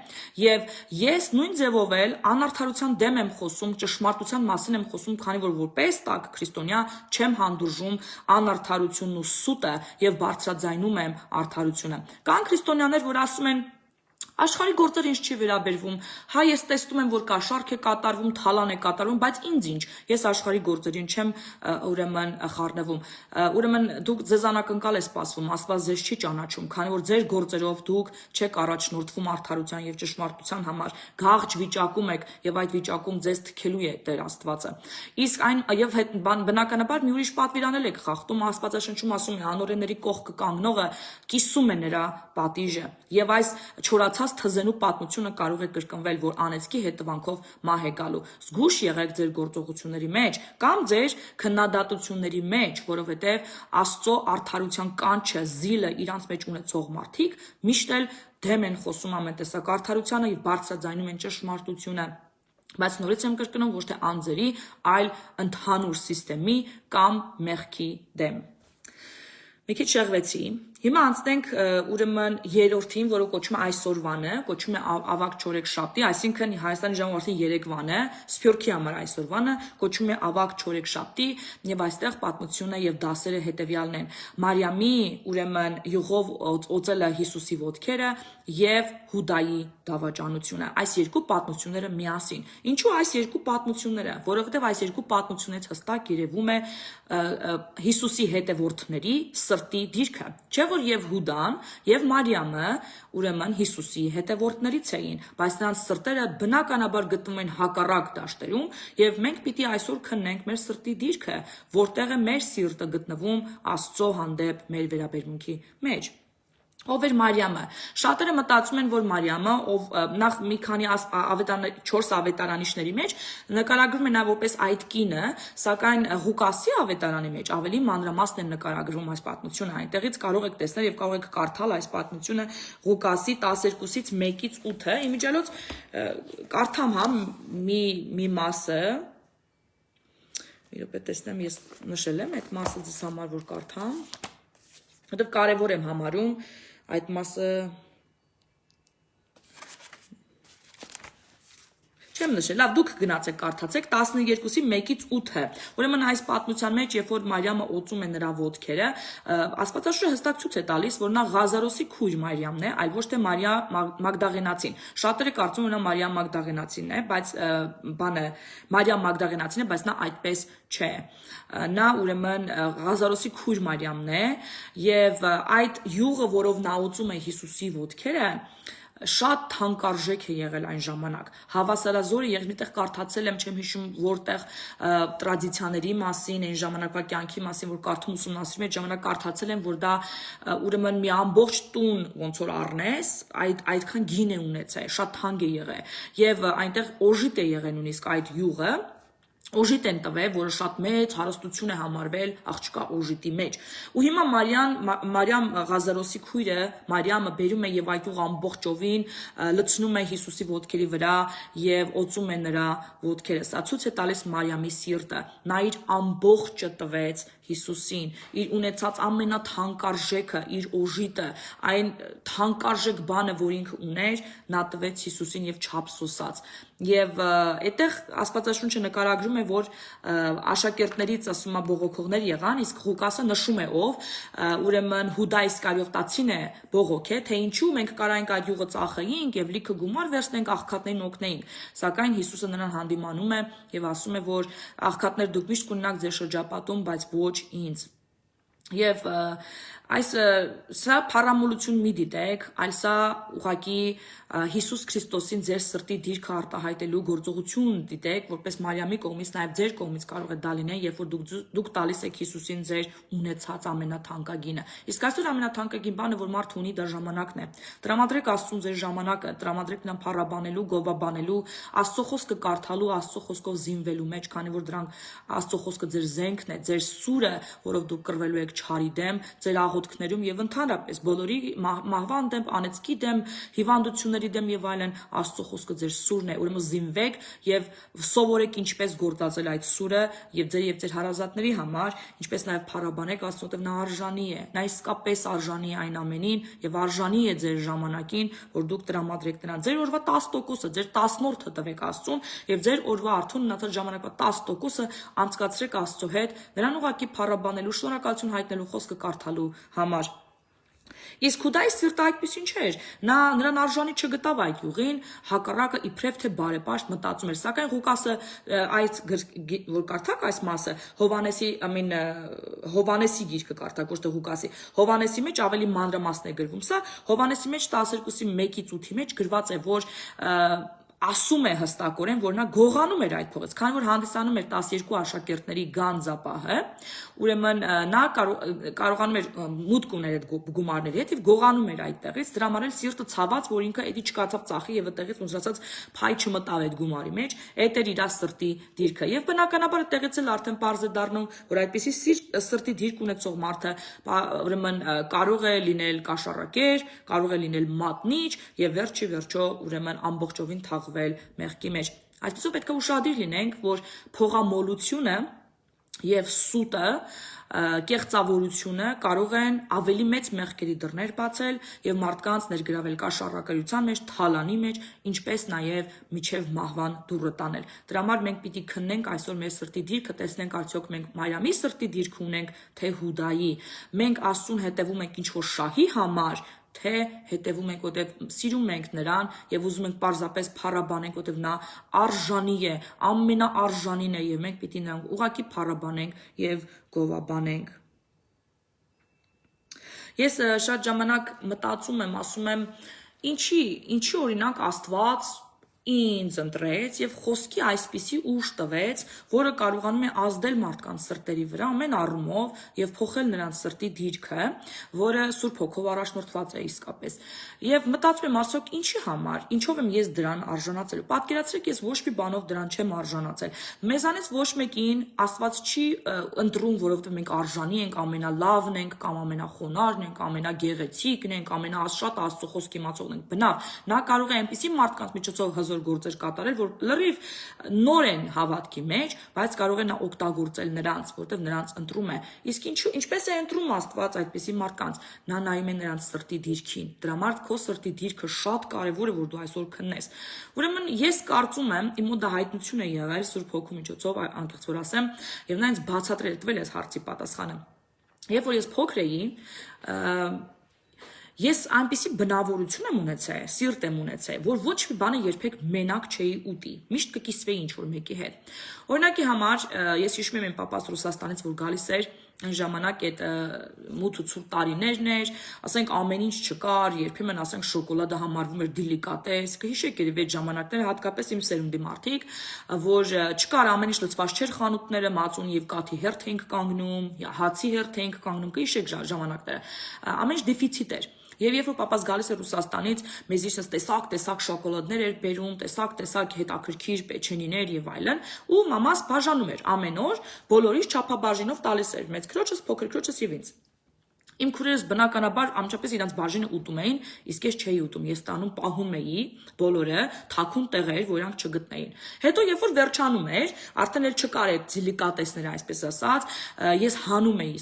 Եվ ես նույն ձևով էլ անարդարության դեմ եմ խոսում, ճշմարտության մասին եմ խոսում, քանի որ որպես տակ քրիստոնյա չեմ հանդուրժում անարդարությունն ու սուտը եւ բարձրաձայնում եմ արդարությունը։ Կան քրիստոնյաներ, որ ասում են Աշխարհի գործերը ինձ չի վերաբերվում, հա ես տեսնում եմ, որ կաշառք է կատարվում, թալան է կատարվում, բայց ինձ ինչ, ես աշխարհի գործերին չեմ ուրեմն խառնվում, ուրեմն դուք ձեզ անակնկալ է սպասվում, Աստված ձեզ չի ճանաչում, քանի որ ձեր գործերով դուք չեք առաջնորդվում արդարության եւ ճշմարտության համար, գաղջ վիճակում եք եւ այդ վիճակում ձեզ թքելու է Տեր Աստվածը։ Իսկ այն եւ բնականաբար մի ուրիշ պատվիրանել եք խախտում, Աստվածաշնչում ասում է անօրենների կողքը կանգնողը կիսում է նրա պատիժը եւ այս չորացած թզենու պատմությունը կարող է կրկնվել, որ անեծքի հետևանքով մահ է գալու։ Զգույշ եղեք ձեր գործողությունների մեջ կամ ձեր քննադատությունների մեջ, որովհետև Աստծո արդարության կանչը, զիլը իրանց մեջ ունեցող մարդիկ միշտ էլ դեմ են խոսում ամեն տեսակ արդարությանը եւ բարձրաձայնում են ճշմարտությունը։ Բայց նորից եմ կրկնում ոչ թե անձերի, այլ ընդհանուր համակարգի կամ մեղքի դեմ։ Մի քիչ շեղվեցի։ Հիմա անցնենք ուրեմն երրորդին, որը կոչվում է այսօրվանը, կոչվում է ավագ չորեքշաբթի, այսինքն Հայաստանի ժամը արդեն 3-վան է, Սփյուռքի համար այսօրվանը կոչվում է ավագ չորեքշաբթի, եւ այստեղ պատմությունը եւ դասերը հետեւյալն են. Մարիամի ուրեմն յուղով օծելը Հիսուսի ոտքերը եւ Հուդայի դավաճանությունը։ Այս երկու պատմությունները միասին։ Ինչու այս երկու պատմությունները, որովհետեւ այս երկու պատմությունից հստակ երևում է Հիսուսի հետևորդների սրտի դիրքը։ Չէ՞ որ եւ Հուդան եւ Մարիամը ուրեմն Հիսուսի հետևորդներից էին, բայց նրանց սրտերը բնականաբար գտնվում են հակառակ դաշտերում եւ մենք պիտի այսօր քննենք մեր սրտի դիրքը, որտեղ է մեր սիրտը գտնվում Աստծո հանդեպ մեր վերաբերմունքի մեջ։ Ով էր Մարիամը։ Շատերը մտածում են, որ Մարիամը, ով նախ մի քանի 4 ավետարանիչների մեջ նկարագրվում է նա որպես այդ կինը, սակայն Ղուկասի ավետարանի մեջ ավելի մանրամասն է նկարագրվում այս պատմությունը։ Այնտեղից կարող եք տեսնել եւ կարող եք կարդալ այս պատմությունը Ղուկասի 12-ից 1-ից 8-ը։ Իմիջիալոց կարդամ հա մի մասը։ Մի րոպե տեսնեմ, ես նշել եմ այդ մասը ձեզ համար, որ կարդամ։ Որտեւ կարևոր եմ համարում այդ մասը չեմ նշել, լավ դուք գնացեք կարդացեք 12-ի 1-ից 8-ը։ Ուրեմն այս պատմության մեջ, երբ որ Մարիամը օծում է նրա ոտքերը, Աստվածաշունչը հստակ ցույց է տալիս, որ նա Ղազարոսի քույր Մարիամն է, այլ ոչ թե Մարիա Մագդաղենացին։ Շատերը կարծում են նա Մարիա Մագդաղենացին է, բայց Մարիա Մագդաղենացին է, բայց նա այդպես չէ։ Նա ուրեմն Ղազարոսի քույր Մարիամն է, եւ այդ յուղը, որով նա օծում է Հիսուսի ոտքերը, շատ թանկարժեք է եղել այն ժամանակ։ Հավասարազորը ես միտեղ կարդացել եմ, չեմ հիշում որտեղ տրադիցիաների մասին, այն ժամանակվա կյանքի մասին, որ կարդում ուսումնասիրում եմ, այդ ժամանակ կարդացել եմ, որ դա ուրեմն մի ամբողջ տուն ոնց որ առնես, այդքան գին է ունեցել, շատ թանկ է եղել։ Եվ այնտեղ օժիտ է եղել նույնիսկ այդ յուղը, օժիտ են տվել, որը շատ մեծ հարստություն է համարվել աղջկա օժիտի մեջ։ Ու հիմա Մարիամ Ղազարոսի քույրը Մարիամը բերում է եւ այդ ուղ ամբողջովին լցնում է Հիսուսի ոտքերի վրա եւ օծում է նրա ոտքերը։ Սա ցույց է տալիս Մարիամի սիրտը։ Նա իր ամբողջը տվեց Հիսուսին, իր ունեցած ամենաթանկարժեքը, իր օժիտը, այն թանկարժեք բանը, որ ինքը ուներ, նա տվեց Հիսուսին եւ չափսոսաց։ Եվ այդտեղ Աստվածաշունչը նկարագրում է, որ աշակերտներից ասում է բողոքողներ եղան, իսկ Ղուկասը նշում է ով, ուրեմն Հուդա Իսկարիովտացին է բողոքե, թե ինչու մենք կարայինք այդ յուղը ծախեինք եւ լիքը գումար վերցնենք աղքատներին օգնեինք։ Սակայն Հիսուսը նրան հանդիմանում է եւ ասում է, որ աղքատներ դուք միշտ կունենաք ձեր շրջապատում, բայց ոչ ինձ։ Եվ սա փառամոլություն մի դիտեք, այլ սա ուղղակի Հիսուս Քրիստոսին ձեր սրտի դիրքը արտահայտելու գործողություն դիտեք, որպես Մարիամի կողմից, նաև ձեր կողմից կարող է դա լինել, երբ որ դուք տալիս եք Հիսուսին ձեր ունեցած ամենաթանկագինը։ Իսկ այսօր ամենաթանկագին բանը, որ մարդը ունի, դա ժամանակն է։ Տրամադրեք Աստծուն ձեր ժամանակը, տրամադրեք նրան փառաբանելու, գովաբանելու, Աստծո խոսքը կարդալու, Աստծո խոսքով զինվելու մեջ, քանի որ դրանք Աստծո խոսքը ձեր զենքն է, ձեր սուրը, որով դուք կռվելու եք չարի դեմ, ձեր աղոթքներում եւ ընդհանրապես բոլորի մահվան դեմ, անեծքի դեմ, հիվանդությունների դեմ եւ այլն, Աստծո խոսքը ձեր սուրն է։ Ուրեմն զինվեք եւ սովորեք ինչպես գործածել այդ սուրը եւ ձեր հարազատների համար, ինչպես նաեւ փառաբանեք Աստծուն, որտեղ նա արժանի է։ Նա իսկապես արժանի է այն ամենին եւ արժանի է ձեր ժամանակին, որ դուք տրամադրեք նրան։ Ձեր օրվա 10%-ը, ձեր 10-րդը տվեք Աստծուն եւ ձեր օրվա արդյուն մնացած ժամանակվա 10%-ը անցկացրեք Աստծո հետ, նրան ուղղակի փառաբանելու, շնորհակալություն հայտնելու, խոսքը կարդալու համար։ Իսկ Հուդայի սիրտը այդպեսին չէր։ Նրան արժանի չգտավ այդ յուղին, հակառակը իբրև թե բարեպաշտ մտածում էր։ Սակայն Ղուկասը այս որ կարդաք այս մասը, Հովանեսի գիրքը կարդաք, ոչ թե Ղուկասի։ Հովանեսի մեջ ավելի մանրամասն է գրվում։ Սա Հովանեսի մեջ 12-ի 1-ից 8-ի մեջ գրված է, որ ասում է հստակորեն, որ նա գողանում էր այդ փողից, քանի որ հանդիսանում էր 12 աշակերտների գանձապահը, ուրեմն նա կարողանում էր մուտք ուներ այդ գումարների հետ եւ գողանում էր այդտեղից, դրա համար էլ սիրտը ցաված, որ ինքը էդի չկացավ ծախի եւ այդտեղից ոնց ասած փայ չմտավ այդ գումարի մեջ, այդ էր իր սրտի դիրքը եւ բնականաբար այդտեղից էլ արդեն པարզ է դառնում, որ այդպիսի սրտի դիրք ունեցող մարդը ուրեմն կարող է լինել կաշառակեր, կարող է լինել մատնիչ եւ վերջի վերջո ուրեմն ամբողջովին թաղվել մեղքի մեջ։ Այսպեսով պետք է ուշադիր լինենք, որ փողամոլությունը եւ սուտը, կեղծավորությունը կարող են ավելի մեծ մեղքերի դռներ բացել եւ մարդկանց ներգրավել կաշառակերության մեջ, թալանի մեջ, ինչպես նաեւ միջև մահվան դուռը տանել։ Դրա համար մենք պիտի քննենք այսօր մեր սրտի դիրքը, տեսնենք արդյոք մենք Մարիամի սրտի դիրք ունենք, թե Հուդայի։ Մենք Աստծուն հետևում ենք ինչ որ շահի համար, թե հետևում ենք, որտեղ սիրում ենք նրան եւ ուզում ենք պարզապես փառաբանենք, որտեղ նա արժանի է, ամենաարժանին է եւ մենք պիտի նրան ուղղակի փառաբանենք եւ գովաբանենք։ Ես շատ ժամանակ մտածում եմ, ասում եմ, ինչի օրինակ Աստված ինձ ընտրեց եւ խոսքի այսպիսի ուժ տվեց, որը կարողանում է ազդել մարդկանց սրտերի վրա ամեն առումով եւ փոխել նրանց սրտի դիրքը, որը Սուրբ Հոգով առաջնորդված է իսկապես։ Եւ մտածում եմ, ասոք ինչի համար, ինչով եմ ես դրան արժանացել։ Պատկերացրեք, ես ոչ մի բանով դրան չեմ արժանացել։ Մեզանից ոչ մեկին Աստված չի ընտրում, որովհետեւ մենք արժանի ենք, ամենալավն ենք կամ ամենախոնարհն ենք, ամենագեղեցիկն ենք, ամենաաշատ Աստծո խոսքի իմացողն ենք։ Բնավ, նա կարող է այնպիսի մարդկանց միջոցով գործեր կատարել, որ լրիվ նոր են հավատքի մեջ, բայց կարող է նա օգտագործել նրանց, որտեղ նրանց ընտրում է։ Իսկ ինչպես է ընտրում Աստված այդպիսի մարդկանց։ Նա նայում է նրանց սրտի դիրքին։ Դրա համար քո սրտի դիրքը շատ կարևոր է, որ դու այսօր քննես։ Ուրեմն ես կարծում եմ, իմ մոտ դա հայտնություն է եղել Սուրբ Հոգու միջոցով, անկեղծ որ ասեմ, եւ նա ինձ բացատրել տվել այս հարցի պատասխանը։ Երբ որ ես փոքր էի, ես այնպիսի բնավորություն եմ ունեցել, սիրտ եմ ունեցել, որ ոչ մի բանը երբեք մենակ չէի ուտի։ Միշտ կկիսվեի ինչ-որ մեկի հետ։ Օրինակի համար, ես հիշում եմ իմ պապաս Ռուսաստանից, որ գալիս էր, այն ժամանակ այդ մութ ու ցուրտ տարիներն էր, ասենք ամեն ինչ չկար, երբեմն ասենք շոկոլադը համարվում էր դիլիկատես, կհիշեք երևի այդ ժամանակները, հատկապես իմ սերունդի մարդիկ, որ չկար ամեն ինչ լցված չէր խանութները, մածուն եւ կաթի հերթ էինք կանգնում, հացի հերթ էինք կանգնում, կհիշեք ժամանակները, ամեն ինչ դեֆիցիտ էր։ Եվ երբ որ պապաս գալիս էր Ռուսաստանից, մեզ իշս տեսակ շոկոլադներ էր բերում, տեսակ հետաքրքիր պեչենիներ եւ այլն, ու մամաս բաժանում էր ամեն օր, բոլորիս չափաբաժինով տալիս էր մեծ քրոջս, փոքր քրոջս եւ ինձ։ Իմ քուրերս բնականաբար ամչապես իրանց բաժինը ուտում էին, իսկ ես չէի ուտում, ես տանում պահում էի բոլորը թաքուն տեղեր, որ իրանք չգտնեին։ Հետո երբ որ վերջանում էր, արդեն էլ չկար այդ դիլիկատեսները, այսպես ասած, ես հանում էի,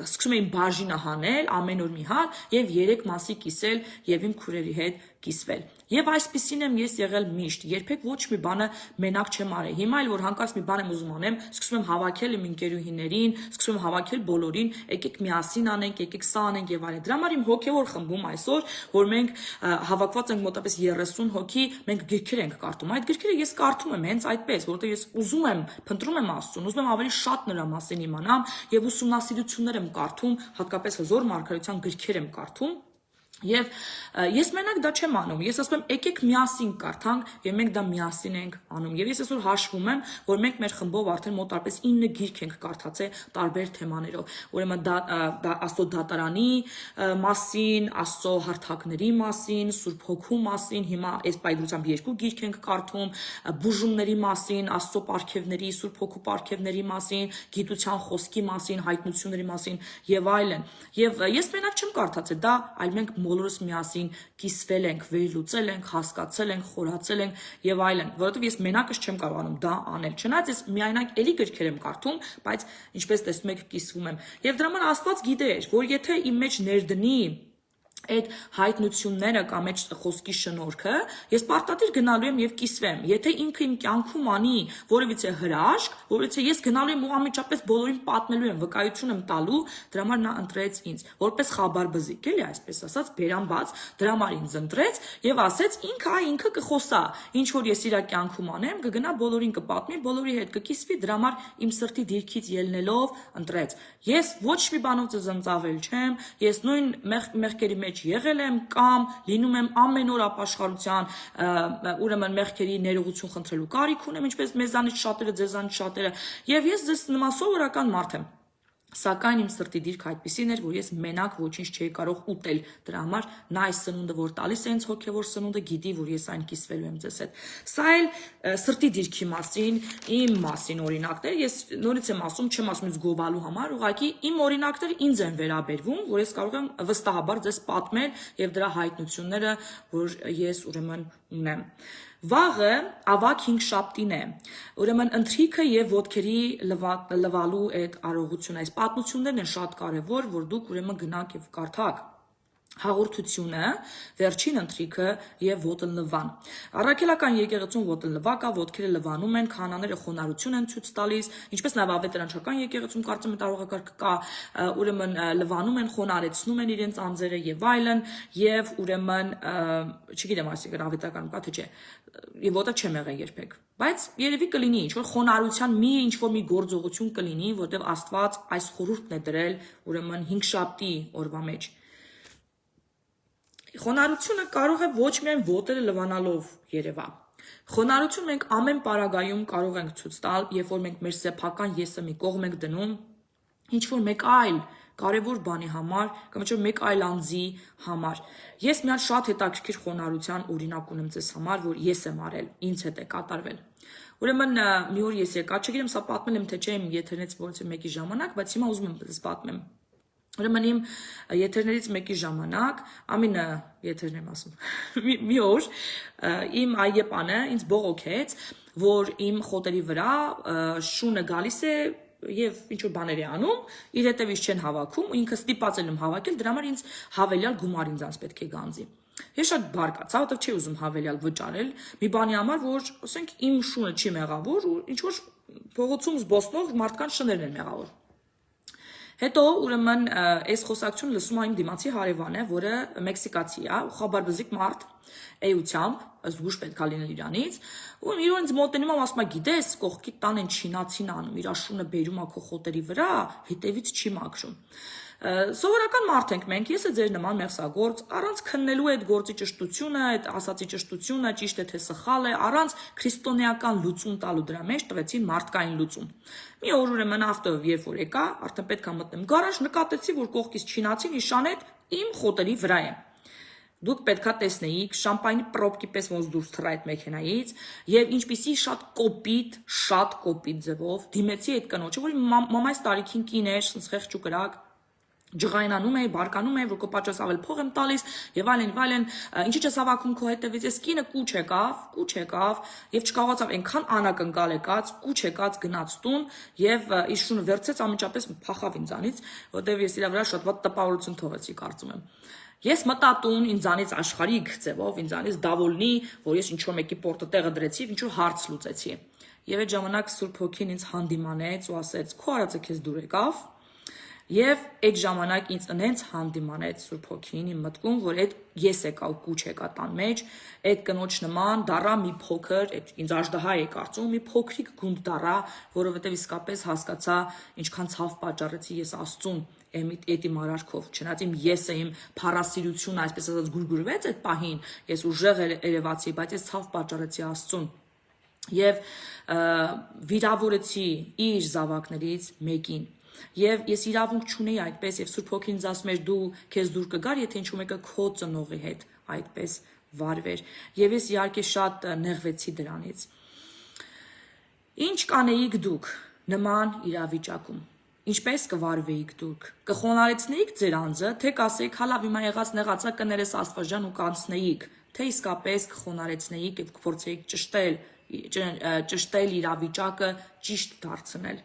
սկսում էի բաժինը հանել, ամեն օր մի հատ եւ 3 մասի կիսել եւ իմ քուրերի հետ կիսվել։ Եվ այսպեսին եմ ես եղել միշտ, երբեք ոչ մի բանը մենակ չեմ արել։ Հիմա էլ որ հանկարծ մի բան եմ ուզում անեմ, սկսում եմ հավաքել իմ ընկերուհիներին, սկսում եմ հավաքել բոլորին, եկեք միասին անենք, եկեք սա անենք եւ այլն։ Դրա համար իմ հոգեվոր խմբում այսօր, որ մենք հավաքված ենք մոտավորապես 30 հոգի, մենք գրքեր ենք կարդում։ Այդ գրքերը ես կարդում եմ հենց այդպես, որովհետեւ ես ուզում եմ, փնտրում եմ Աստծուն, ուզում եմ ավելի շատ նրա մասին իմանամ եւ ուսումնասիրություններ եմ կարդում, հատկապես հզոր մարգարեության գրքեր եմ կարդում։ Եվ ես մենակ դա չեմ անում, ես ասում եմ եկեք միասին կարդանք եւ մենք դա միասին ենք անում։ Եվ ես այսօր հաշվում եմ, որ մենք մեր խմբով արդեն մոտարպես 9 գիրք ենք կարդացել տարբեր թեմաներով։ Ուրեմն դա Աստծո դատարանի մասին, Աստծո հարթակների մասին, Սուրբ Հոգու մասին, հիմա այս պայծրությամբ 2 գիրք ենք կարդում, բուժումների մասին, Աստծո պարգևների, Սուրբ Հոգու պարգևների մասին, գիտության խոսքի մասին, հայտնությունների մասին եւ այլն։ Եվ ես մենակ չեմ կարդացել դա, այլ մենք բոլորս միասին կիսվել ենք, վերլուծել ենք, հասկացել ենք, խորացել ենք եւ այլն, որովհետեւ ես մենակս չեմ կարողանում դա անել։ Չնայած ես միայնակ էլի գրքեր եմ կարդում, բայց ինչպես տեսնում եք, կիսվում եմ։ Եվ դրա համար Աստված գիտեր, որ եթե իմ մեջ ներդնի այդ հայտնությունները կամ այդ խոսքի շնորհքը, ես պարտադիր գնալու եմ եւ կիսվեմ։ Եթե ինքը իմ կյանքում անի որևիցե հրաշք, որովհետեւ ես գնալու եմ ու ամիջապես բոլորին պատմելու եմ, վկայություն եմ տալու, դրա համար նա ընտրեց ինձ, որպես խաբար բզիկ, էլի այսպես ասած, բերանբաց, դրա համար ինձ ընտրեց եւ ասեց ինքը կխոսա, ինչ որ ես իր կյանքում անեմ, կգնա բոլորին կպատմի, բոլորի հետ կկիսվի, դրա համար իմ սրտի դիրքից ելնելով ընտրեց։ Ես ոչ մի բանով ծնծավել չեմ, ես նույն մեղքերի մեջ եղել եմ կամ լինում եմ ամեն օր ապաշխարության, ուրեմն մեղքերի ներողություն խնդրելու կարիք ունեմ, ինչպես մեզանից շատերը, ձեզանից շատերը, եւ ես ձեզ նման սովորական մարդ եմ։ Սակայն իմ սրտի դիրքը այդպիսին էր, որ ես մենակ ոչինչ չէի կարող ուտել։ Դրա համար նա այս սնունդը, որ տալիս է ինձ հոգևոր սնունդը, գիտի, որ ես այն կիսվելու եմ ձեզ հետ։ Սա էլ սրտի դիրքի մասին, իմ մասին օրինակներ, ես նորից եմ ասում, չեմ ասում ինձ գովալու համար, ուղղակի իմ օրինակները ինձ են վերաբերվում, որ ես կարող եմ վստահաբար ձեզ պատմել եւ դրա հայտնությունները, որ ես ուրեմն ունեմ։ Վաղը ավակ 5-շաբթին է, ուրեմն ընթրիքը եւ ոտքերի լվալու այդ արարողությունը, այս պատմություններն են շատ կարեւոր, որ դուք ուրեմն գնաք եւ կարդաք հաղորդությունը, վերջին ընթրիքը եւ ոտը լվան։ Առաքելական եկեղեցուն ոտը լվա կա, ոտքերը լվանում են, քահանաները խոնարհություն են ցույց տալիս, ինչպես նաեւ ավետարանչական եկեղեցում կարծեմ տարողակարգ կա, ուրեմն լվանում են, խոնարհեցնում են իրենց անձերը եւ այլն, եւ ուրեմն չգիտեմ, այսինքն ավետարանում կա թե չէ, եւ ոտը չեմ եղել երբեք։ Բայց երևի կլինի ինչ որ խոնարհության ինչ որ մի գործողություն կլինի, որտեղ Աստված այս խորհուրդն է դրել ուրեմն 5 շաբթի օրվա մեջ։ Խոնարհությունը կարող է ոչ միայն ոտերը լվանալով երևա։ Խոնարհություն մենք ամեն պարագայում կարող ենք ցույց տալ, երբ որ մենք մեր սեփական եսը մի կողմ ենք դնում, ինչ որ մեկ այլ կարևոր բանի համար, կամ ինչ որ մեկ այլ անձի համար։ Ես մի հատ շատ հետաքրքիր խոնարհության օրինակ ունեմ ձեզ համար, որ ես եմ արել, ինձ հետ է կատարվել։ Ուրեմն մի օր ես եկա, չգիտեմ սա պատմել եմ թե չէ իմ եթերներից որից մեկի ժամանակ, բայց հիմա ուզում եմ ձեզ պատմեմ։ Ուրեմն իմ եթերներից մեկի ժամանակ, ամինը եթերն եմ ասում, մի օր իմ այեպանը ինձ բողոքեց, որ իմ խոտերի վրա շունը գալիս է եւ ինչ որ բաներ է անում, իր հետևից չեն հավաքում, ու ինքը ստիպած եմ հավաքել, դրա համար ինձ հավելյալ գումար ինձ պետք է գանձի։ Ես շատ բարկացա, որտեղ չի ուզում հավելյալ վճարել, մի բանի համար, որ ասենք իմ շունը չի մեղավոր, ու ինչ որ փողոցում զբոսնող մարդկանց շներն են մեղավոր։ Հետո ուրեմն այս խոսակցությունը լսում եմ դիմացի հարևան է, որը մեքսիկացի է, խաբարբզիկ մարդ, էությամբ, զգուշ պետք է լինել իրանից, ու իրոք ինձ մոտենում եմ ասում է, գիտես, կողքի տան են չինացին անում, իր շունը բերում է քո խոտերի վրա, հետևից չի մաքրում։ Սովորական մարդ ենք մենք, ես է ձեր նման մեղսագործ, առանց քննելու այդ գործի ճշտությունը, այդ ասացի ճշտությունը, ճիշտ է թե սխալ է, առանց քրիստոնեական լուծում տալու դրա մեջ տվեցին մարդկային լուծում։ Մի օր ուրեմն ավտո երբ որ եկա, արդեն պետք է մտնեմ գարաժ, նկատեցի, որ կողքից չինացին իշանետ իմ խոտերի վրա է։ Դուք պետքա տեսնեիք շամպայնի պրոբկի պես ոնց դուրս թռա այդ մեքենայից եւ ինչպիսի շատ կոպիտ ձևով դիմեցի այդ կնոջը, որի մամայս տարիքին կին էր, խեղճ ու կրակ, ջղայնանում էի, բարկանում էի, որ քո պատճառով ավել փող եմ տալիս եւ այլն, ինչի՞ չես հավաքում քո հետևից, այս կինը կուչ եկավ եւ չկարողացավ այնքան անակնկալ եկած, կուչ եկած գնաց տուն եւ իր շունը վերցեց անմիջապես փախավ ինձանից, որտեւ ես իր վրա շատ վատ տպավորություն թողեցի, կարծում եմ։ Ես մտա տուն, ինձանից աշխարհիկ ձևով, ինձանից դավոլնի, որ ես ինչ-որ մեկի պորտը տեղը դրեցի, ինչ-որ հարց լուծեցի։ Եվ այդ ժամանակ Սուրբ Հոգին ինձ հանդիմանեց ու ասեց. «Քո արածը քեզ դուր եկավ»։ Եվ այդ ժամանակ ինձ ընենց հանդիմանեց Սուրբ Հոգին իմ մտքում, որ այդ ես եկա ու կուչ եկա տան մեջ, այդ կնոջ նման դառա մի փոքր, ինձ աժդահա է կարծում, մի փոքրիկ գունդ դառա, որովհետև իսկապես հասկացա ինչքան ցավ պատճառեցի ես Աստծուն էդ իմ արարքով, չնայած իմ եսը, իմ փառասիրությունը, այսպես ասած, գուրգուրվեց այդ պահին, ես ուժեղ երևացի, բայց ես ցավ պատճառեցի Աստծուն եւ վիրավորեցի իր զավակներից մեկին։ Եվ ես իրավունք չունեի այդպես, եւ Սուրբ Հոգին ինձ ասում էր դու քեզ դուր կգար, եթե ինչ-որ մեկը քո ծնողի հետ այդպես վարվեր։ Եվ ես իհարկե շատ նեղվեցի դրանից։ Ինչ կանեիք դուք նման իրավիճակում։ Ինչպես կվարվեիք դուք։ Կխոնարեցնեիք ձեր անձը, թե կասեիք հալավ հիմա եղած նեղացա կներես Աստվածան ու կանցնեիք, թե իսկապես կխոնարեցնեիք եւ կփորձեիք ճշտել իրավիճակը, ճիշտ դարձնել։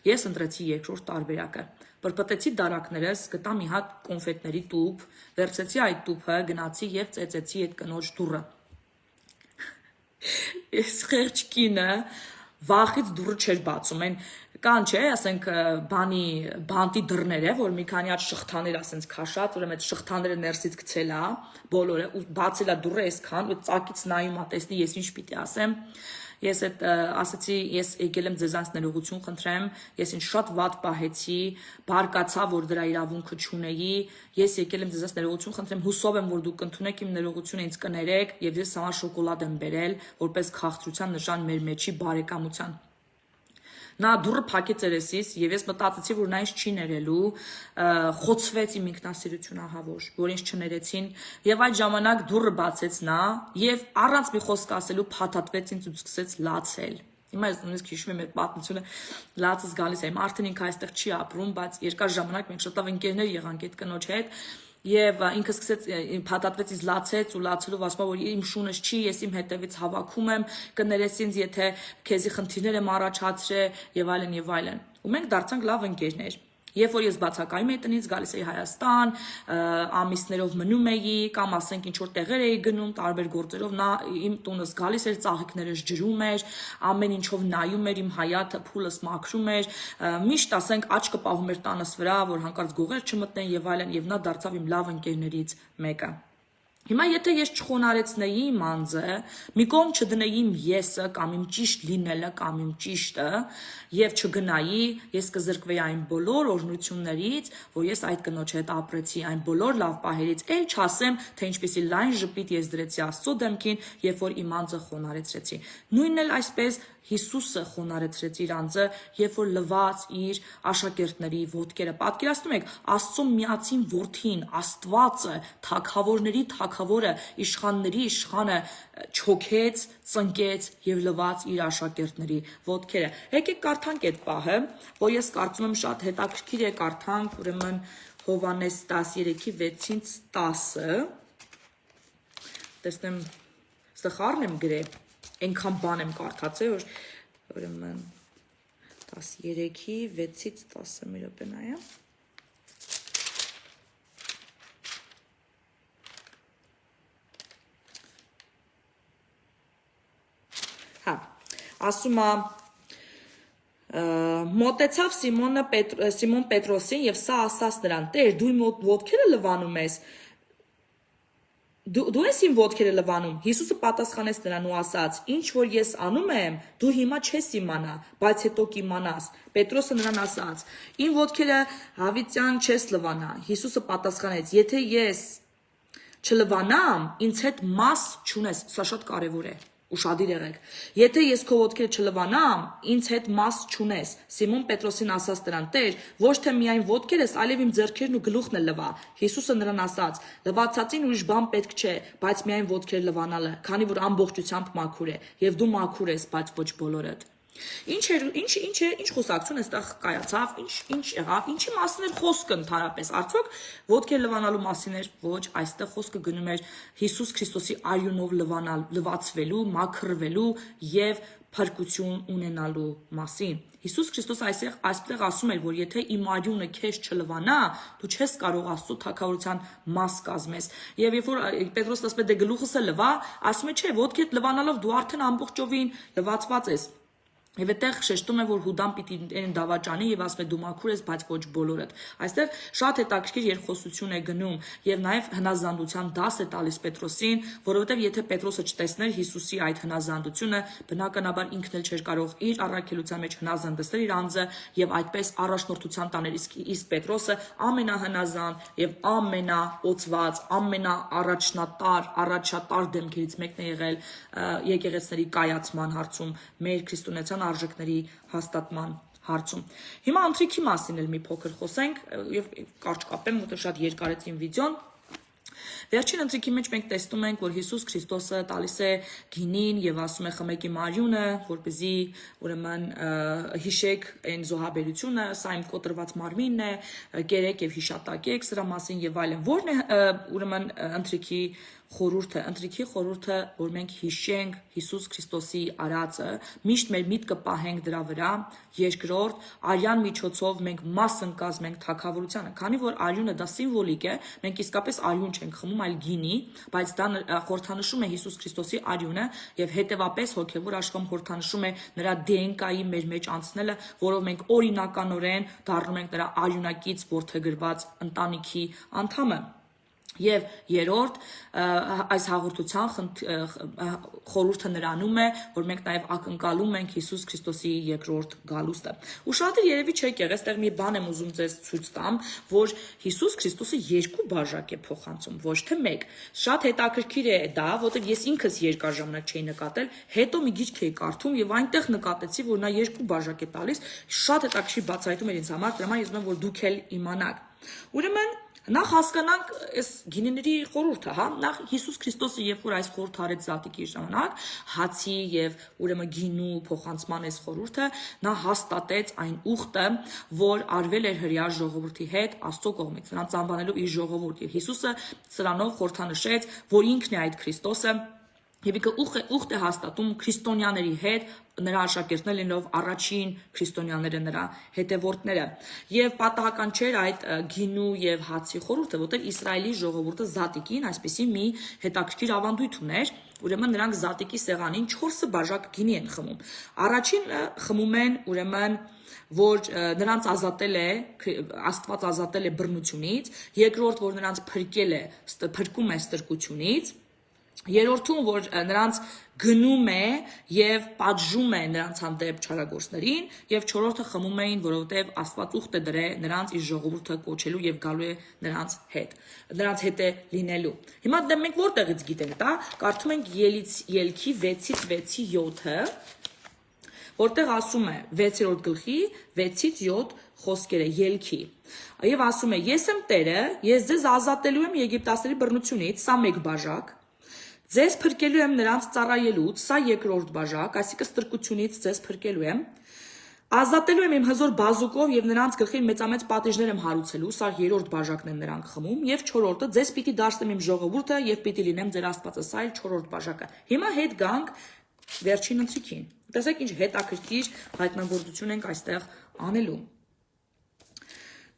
Ես ընտրեցի երկրորդ տարբերակը։ Պրպտեցի դարակներս, գտա մի հատ կոնֆետների տուփ, վերցեցի այդ տուփը, գնացի եւ ծեծեցի այդ կնոջ դուռը։ Ես խեղճ կինը վախից դուռը չէր բացում, այն կան չէ, ասենք բանտի դռները, որ մի քանի հատ շղթաներ ասենց քաշած, ուրեմն այդ շղթաները ներսից գցել է, բոլորը ու բացել է դուռը այսքան, ու ծակից նայում է, տեսնի ես ինչ պիտի ասեմ։ Ես այդ ասացի, ես եկել եմ ձեզանց ներողություն խնդրեմ, ես ինձ շատ վատ պահեցի, բարկացա, որ դրա իրավունքը չունեի, ես եկել եմ ձեզանց ներողություն խնդրեմ, հուսով եմ, որ դուք կընդունեք իմ ներողությունը, ինձ կներեք, եւ ես համար շոկոլադ եմ բերել, որպես քաղցրության նշան մեր մեջի բարեկամության։ Նա դուռը փակեց երեսից եւ ես մտածեցի, որ նա ինձ չի ներելու, խոցվեց իմ ինքնասիրությունը ահավոր, որ ինձ չներեցին եւ այդ ժամանակ դուռը բացեց նա եւ առանց մի խոսք ասելու փաթաթվեց ինձ ու սկսեց լացել։ Հիմա ես նույնիսկ հիշում եմ այդ պատմությունը, լացս գալիս է, արդեն ինքը այստեղ չի ապրում, բայց երկար ժամանակ մենք շատ լավ ընկերներ եղանք այդ կնոջ հետ։ Եվ ինքը սկսեց փաթաթվեց, ինձ լացեց ու լացելով ասում որ իմ շունս չի, ես իմ հետևից հավաքում եմ, կներես ինձ, եթե քեզի խնդիրներ եմ առաջացրել եւ այլն եւ այլն։ Ու մենք դարձանք լավ ընկերներ։ Երբ որ ես բացակայում էի տնից, գալիս էի Հայաստան, ամիսներով մնում էի, կամ ասենք ինչ որ տեղեր էի գնում, տարբեր գործերով, նա իմ տունս գալիս էր, ծաղիկներս ջրում էր, ամեն ինչով նայում էր իմ հայաթը, փուլս մաքրում էր, միշտ ասենք աչքը պահում էր տանս վրա, որ հանկարծ գողեր չմտնեն եւ այլն, եւ նա դարձավ իմ լավ ընկերներից մեկը։ Հիմա եթե ես չխոնարեցնեի իմ անձը, մի կողմ չդնեի իմ եսը կամ իմ ճիշտ լինելը կամ իմ ճիշտը եւ չգնայի, ես կզրկվեի այն բոլոր օրհնություններից, որ ես այդ կնոջ հետ ապրեցի, այն բոլոր լավ պահերից, ել չասեմ, թե ինչպիսի լայն ժպիտ ես դրեցի Աստծո դեմքին, երբ որ իմ անձը խոնարեցրեցի։ Նույնն էլ այսպես Հիսուսը խոնարեցրեց իր անձը, երբ որ լվաց իր աշակերտների ոտքերը։ Պատկերացնում եք, Աստծո միածին որդին, Աստվածը, թագավորների թագավորը, իշխանների իշխանը չոքեց, ծնկեց եւ լվաց իր աշակերտների ոտքերը։ Եկեք կարդանք այդ պահը, որ ես կարծում եմ շատ հետաքրքիր է կարդանք, ուրեմն Հովհաննես 13:6-ից 10-ը։ Տեսնեմ, սխալն եմ գրել։ Այնքան բան եմ կարդացել, որ ուրեմն 13:6-ից 10-ը մի րոպե նայեմ։ Հա, ասում է մոտեցավ Սիմոն Պետրոսին եւ սա ասաց նրան. «Տեր, դու իմ ոտքերը լվանում ես»։ Դու ես իմ ոտքերը լվանում։ Հիսուսը պատասխանեց նրան ու ասաց. «Ինչ որ ես անում եմ, դու հիմա չես իմանա, բայց հետո կիմանաս»։ Պետրոսը նրան ասաց. «Իմ ոտքերը հավիտյան չես լվանա»։ Հիսուսը պատասխանեց. «Եթե ես չլվանամ, ինձ հետ մաս չունես»։ Սա շատ կարևոր է։ Ուշադիր եղեք։ Եթե ես քո ոտքերը չլվանամ, ինձ հետ մաս չունես։ Սիմոն Պետրոսին ասաց նրան. «Տեր, ոչ թե միայն ոտքերս, այլև իմ ձեռքերն ու գլուխն էլ լվա»։ Հիսուսը նրան ասաց. «Լվացածին ուրիշ բան պետք չէ, բայց միայն ոտքեր լվանալը, քանի որ ամբողջությամբ մաքուր է, եւ դու մաքուր ես, բայց ոչ բոլորդ»։ Ինչ խոսակցություն այստեղ կայացավ, ինչ եղավ, ինչի մասին էր խոսքը ընդհանրապես, արդյոք ոտքեր լվանալու մասին էր, ոչ, այստեղ խոսքը գնում էր Հիսուս Քրիստոսի արյունով լվացվելու, մաքրվելու եւ փրկություն ունենալու մասին։ Հիսուս Քրիստոսը այստեղ ասում էր, որ եթե իմ արյունը քեզ չլվանա, դու չես կարող Աստծո թագավորության մաս կազմես։ Եվ երբ որ Պետրոսն ասում է դե գլուխս է լվա, ասում է չէ, ոտքդ լվանալով դու արդեն ամբողջովին լվացված ես։ Եվ այդտեղ շեշտում է, որ Հուդան պիտի դավաճանի եւ ասում է դու մաքուր ես, բայց ոչ բոլորդ։ Այստեղ շատ հետաքրքիր երկխոսություն է գնում եւ նաեւ հնազանդության դաս է տալիս Պետրոսին, որովհետեւ եթե Պետրոսը չտեսներ Հիսուսի այդ հնազանդությունը, բնականաբար ինքն էլ չէր կարող իր առաքելության մեջ հնազանդել իր անձը եւ այդպես առաջնորդության տաներ, իսկ Պետրոսը ամենահնազանդ եւ ամենաօծված, առաջատար դեմքերից մեկն է եղել եկեղեցիների կայացման հարցում, մեր քրիստոնեական արժեքների հաստատման հարցում։ Հիմա ընթրիքի մասին էլ մի փոքր խոսենք եւ կարճ կապեմ, որտեղ շատ երկարեցին վիդեոն։ Վերջին ընթրիքի մեջ մենք տեսնում ենք, որ Հիսուս Քրիստոսը տալիս է գինին եւ ասում է խմեք իմ արյունը, որպեսզի ուրեմն հիշեք այն զոհաբերությունը, սա իմ կոտրված մարմինն է, կերեք եւ հիշատակեք սրա մասին եւ այլն։ Որն է ուրեմն ընթրիքի խորհուրդը, որ մենք հիշենք Հիսուս Քրիստոսի արածը, միշտ մեր միտքը պահենք դրա վրա։ Երկրորդ, արյան միջոցով մենք մաս ընկազմենք թագավորությանը, քանի որ արյունը դա սիմվոլիկ է, մենք իսկապես արյուն չենք խմում, այլ գինի, բայց դա խորհրդանշում է Հիսուս Քրիստոսի արյունը եւ հետեւապես հոգեվոր աշխարհում խորհրդանշում է նրա DNK-ի մեր մեջ անցնելը, որով մենք օրինականորեն դառնում ենք նրա արյունակից որդեգրված ընտանիքի անդամը։ Եվ երրորդ, այս հաղորդության խորհուրդը նրանում է, որ մենք նաև ակնկալում ենք Հիսուս Քրիստոսի երկրորդ գալուստը։ Ուշադիր երևի չեք եղել, այստեղ մի բան եմ ուզում ձեզ ցույց տամ, որ Հիսուս Քրիստոսը երկու բաժակ է փոխանցում, ոչ թե մեկ։ Շատ հետաքրքիր է դա, որովհետև ես ինքս երկար ժամանակ չէի նկատել, հետո մի գիրք էի կարդում եւ այնտեղ նկատեցի, որ նա երկու բաժակ է տալիս, շատ հետաքրքիր բացահայտում էր ինձ համար, դրա համար ես ուզում եմ, որ դուք էլ իմանաք։ Ուրեմն նախ հասկանանք այս գինիների խորհուրդը, հա, նախ Հիսուս Քրիստոսը երբ որ այս խորհուրդը արեց զատիկի ժամանակ, հացի եւ ուրեմն գինու փոխանցման այս խորհուրդը, նա հաստատեց այն ուխտը, որ արվել էր հրեա ժողովրդի հետ Աստծո կողմից, նրանց անվանելով իր ժողովուրդ, եւ Հիսուսը սրանով խորհրդանշեց, որ ինքն է այդ Քրիստոսը Եվ ինքը ուխտ է հաստատում քրիստոնյաների հետ, նրա աշակերտներ լինելով առաջին քրիստոնյաները նրա հետևորդները։ Եվ պատահական չէր այդ գինու եւ հացի խորհուրդը, որտեղ Իսրայելի ժողովուրդը Զատիկին այսպեսի մի հետաքրքիր ավանդույթ ուներ, ուրեմն նրանք Զատիկի սեղանին 4 բաժակ գինի են խմում։ Առաջինը խմում են ուրեմն որ նրանց ազատել է Աստված ազատել է բռնությունից, երկրորդ որ նրանց փրկում է ստրկությունից, երրորդում որ նրանց գնում է եւ պատժում է նրանց հանդեպ չարագործներին եւ չորրորդը խմում էին որովհետեւ Աստված ուխտ է դրել նրանց իր ժողովուրդը կոչելու եւ գալու է նրանց հետ է լինելու։ Հիմա դե մենք որտեղից գիտենք դա, կարդում ենք Ելքի 6-ից 6-7-ը, որտեղ ասում է 6-րդ գլխի 6-ից 7 խոսքերը Ելքի։ Եվ ասում է. Ես եմ Տերը, ես ձեզ ազատելու եմ եգիպտացիների բռնությունից, սա մեկ բաժակ, ձեզ փրկելու եմ նրանց ծառայելուց, սա երկրորդ բաժակ, այսինքն ստրկությունից ձեզ փրկելու եմ, ազատելու եմ իմ հզոր բազուկով եւ նրանց գլխին մեծամեծ պատիժներ եմ հարուցելու, սա երրորդ բաժակն են նրանք խմում, եւ չորրորդը ձեզ պիտի դարձնեմ իմ ժողովուրդը եւ պիտի լինեմ ձեր Աստվածը, սա էլ չորրորդ բաժակը։ Հիմա հետ գանք վերջին ընթրիքին։ Տեսեք ինչ հետաքրքիր հայտնագործություն ենք այստեղ անելու։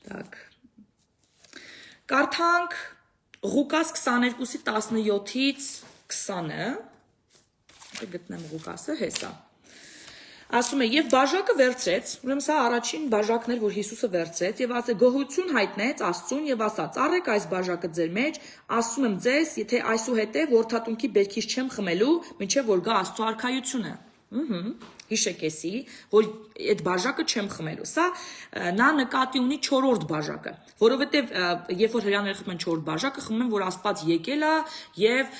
Так. Կարդանք Ղուկաս 22-ի 17-ից 20-ը, գտնեմ Ղուկասը, հեսա։ Ասում է, եւ բաժակը վերցրեց, ուրեմն սա առաջին բաժակն էր, որ Հիսուսը վերցրեց, եւ ասե գոհություն հայտնեց Աստծուն եւ ասաց. Առեք այս բաժակը ձեր մեջ, ասում եմ ձեզ, եթե այսուհետեւ որդատունքի բերքից չեմ խմելու, մինչեւ որ գա Աստծո արքայությունը։ Հիշեք էսի, որ այդ բաժակը չեմ խմելու։ Սա նա նկատի ունի 4-րդ բաժակը, որովհետև երբ որ հրեաները խմում են 4-րդ բաժակը, խմում են, որ Աստված եկել է եւ